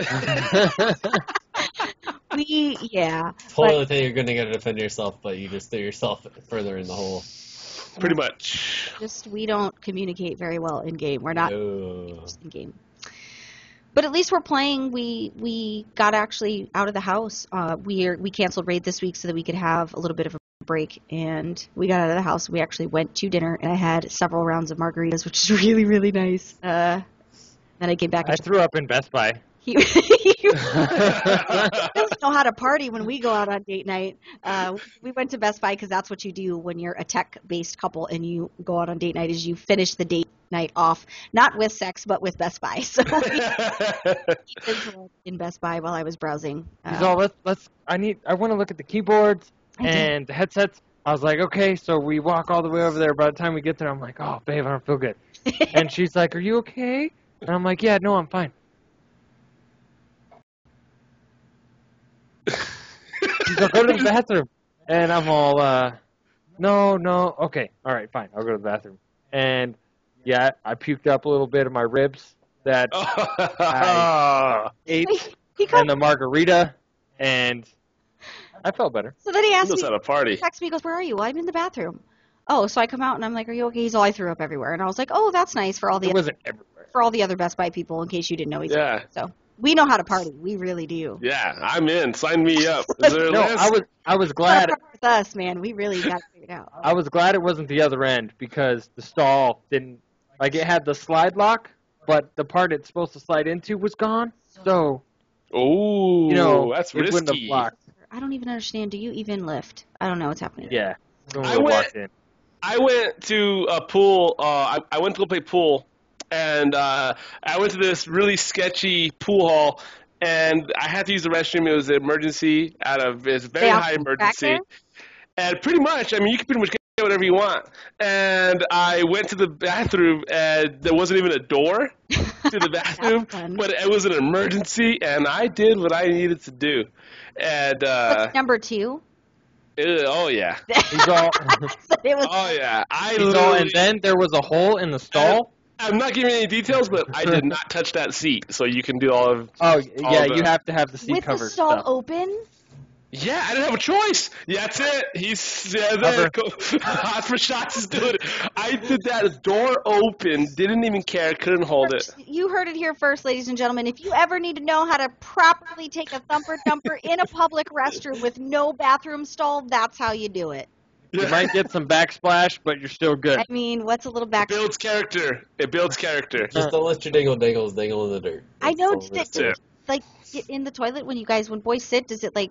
[SPEAKER 5] Totally think you're going to get to defend yourself, but you just threw yourself further in the hole.
[SPEAKER 4] Pretty much.
[SPEAKER 3] We don't communicate very well in game. We're not in game. But at least we're playing. We got actually out of the house. We canceled raid this week so that we could have a little bit of a break, and we got out of the house. We actually went to dinner, and I had several rounds of margaritas, which is really, really nice. Then I came back.
[SPEAKER 6] I threw up in Best Buy.
[SPEAKER 3] He doesn't know how to party when we go out on date night. We went to Best Buy because that's what you do when you're a tech-based couple and you go out on date night, is you finish the date night off, not with sex, but with Best Buy. So in Best Buy while I was browsing.
[SPEAKER 6] He's all, I want to look at the keyboards and the headsets. I was like, okay, so we walk all the way over there. By the time we get there, I'm like, oh, babe, I don't feel good. And she's like, are you okay? And I'm like, yeah, no, I'm fine. She's like, go to the bathroom. And I'm all, no, okay, all right, fine, I'll go to the bathroom. And, yeah, I puked up a little bit of my ribs that I ate, and the margarita, and I felt better.
[SPEAKER 3] So then he asked me,
[SPEAKER 4] at a party.
[SPEAKER 3] Texts me, he goes, where are you? Well, I'm in the bathroom. Oh, so I come out, and I'm like, are you okay? He's all, I threw up everywhere. And I was like, oh, that's nice for all the other Best Buy people, in case you didn't know he's
[SPEAKER 4] yeah.
[SPEAKER 3] So we know how to party. We really do.
[SPEAKER 4] Yeah, I'm in. Sign me up. Is there a list?
[SPEAKER 6] I was glad.
[SPEAKER 3] With us, man. We really got it figured out.
[SPEAKER 6] I was glad it wasn't the other end, because the stall didn't, like, it had the slide lock, but the part it's supposed to slide into was gone. So,
[SPEAKER 4] that's
[SPEAKER 6] it wouldn't have
[SPEAKER 4] risky.
[SPEAKER 6] blocked.
[SPEAKER 3] I don't even understand. Do you even lift? I don't know what's happening.
[SPEAKER 6] Yeah.
[SPEAKER 4] I went to a pool. I went to go play pool, and I went to this really sketchy pool hall, and I had to use the restroom. It was an emergency. It's a very high emergency. And pretty much, I mean, you can pretty much get whatever you want. And I went to the bathroom, and there wasn't even a door to the bathroom, but it was an emergency, and I did what I needed to do. And
[SPEAKER 3] what's number 2?
[SPEAKER 4] Oh yeah.
[SPEAKER 6] He's all,
[SPEAKER 4] oh yeah.
[SPEAKER 6] And then there was a hole in the stall.
[SPEAKER 4] I'm not giving any details, but I did not touch that seat, so you can do all of.
[SPEAKER 6] You have to have the seat covered.
[SPEAKER 3] With the stall open.
[SPEAKER 4] Yeah, I didn't have a choice. Yeah, that's it. He's hot for shots is doing it. I did that door open, didn't even care, couldn't hold it.
[SPEAKER 3] You heard it here first, ladies and gentlemen. If you ever need to know how to properly take a thumper dumper in a public restroom with no bathroom stall, that's how you do it.
[SPEAKER 6] You might get some backsplash, but you're still good.
[SPEAKER 3] I mean, what's a little back?
[SPEAKER 4] It builds character.
[SPEAKER 5] Just don't let your dingle dangles dangle in the dirt.
[SPEAKER 3] I know. like get in the toilet when boys sit? Does it like?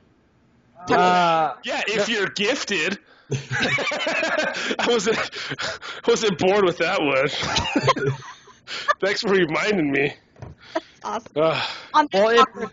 [SPEAKER 4] Yeah, if you're gifted. I wasn't bored with that one. Thanks for reminding me.
[SPEAKER 3] Awesome.
[SPEAKER 6] Well,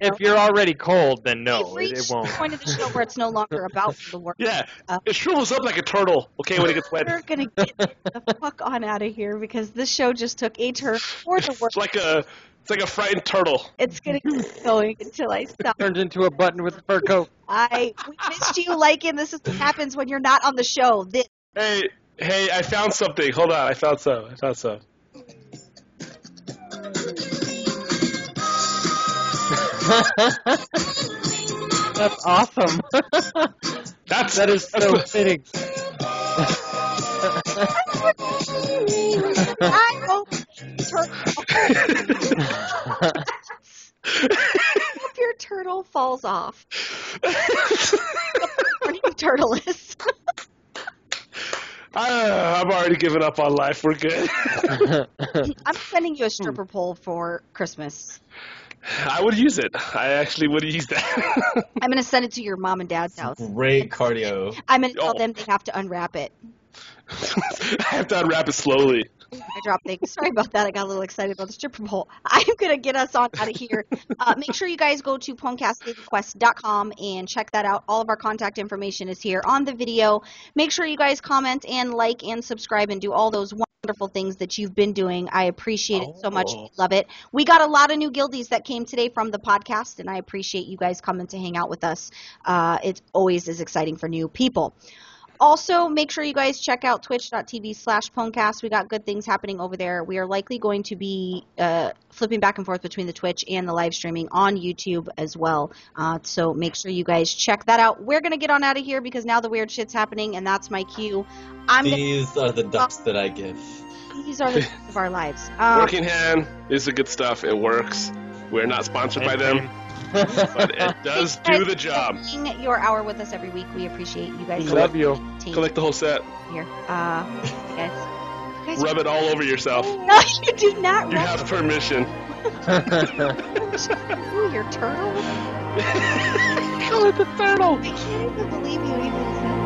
[SPEAKER 6] if you're already cold, then no, it won't.
[SPEAKER 3] The point of the show where it's no longer about the work.
[SPEAKER 4] Yeah, it shrivels up like a turtle. Okay, when it gets wet.
[SPEAKER 3] We're gonna get the fuck on out of here because this show just took a turn for the work.
[SPEAKER 4] It's like a frightened turtle.
[SPEAKER 3] It's gonna keep going until I stop.
[SPEAKER 6] Turns into a button with a fur coat.
[SPEAKER 3] We missed you, Lycan. This is what happens when you're not on the show.
[SPEAKER 4] Hey, I found something. Hold on, I found some.
[SPEAKER 6] That's awesome. That is so fitting.
[SPEAKER 3] I hope your turtle falls off. Turtleless.
[SPEAKER 4] I'm already giving up on life. We're good.
[SPEAKER 3] I'm sending you a stripper pole for Christmas.
[SPEAKER 4] I would use it. I actually would use that.
[SPEAKER 3] I'm going to send it to your mom and dad's house.
[SPEAKER 5] Great cardio.
[SPEAKER 3] I'm going to tell them they have to unwrap it.
[SPEAKER 4] I have to unwrap it slowly.
[SPEAKER 3] I dropped things. Sorry about that. I got a little excited about the stripper pole. I'm going to get us on out of here. Make sure you guys go to PwnCastDailyQuest.com and check that out. All of our contact information is here on the video. Make sure you guys comment and like and subscribe and do all those wonderful things that you've been doing. I appreciate it so much. Love it. We got a lot of new guildies that came today from the podcast, and I appreciate you guys coming to hang out with us. It always is exciting for new people. Also, make sure you guys check out twitch.tv/Pwnecast. We got good things happening over there. We are likely going to be flipping back and forth between the Twitch and the live streaming on YouTube as well. So make sure you guys check that out. We're going to get on out of here because now the weird shit's happening, and that's my cue.
[SPEAKER 5] These are the ducks that I give.
[SPEAKER 3] These are the ducks of our lives.
[SPEAKER 4] Working Hand is the good stuff. It works. We're not sponsored by them. But it does do the job.
[SPEAKER 3] Your hour with us every week. We appreciate you guys.
[SPEAKER 6] Love you.
[SPEAKER 4] Collect the whole set.
[SPEAKER 3] Here. Guys.
[SPEAKER 4] Rub it all over yourself.
[SPEAKER 3] No, you do not.
[SPEAKER 4] You have permission.
[SPEAKER 3] Ooh, your turtle?
[SPEAKER 4] Call it the turtle.
[SPEAKER 3] I can't even believe you even said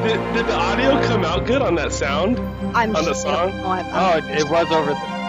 [SPEAKER 3] that.
[SPEAKER 4] Did the audio come out good on that sound?
[SPEAKER 3] On
[SPEAKER 4] the song?
[SPEAKER 3] No,
[SPEAKER 6] it was over the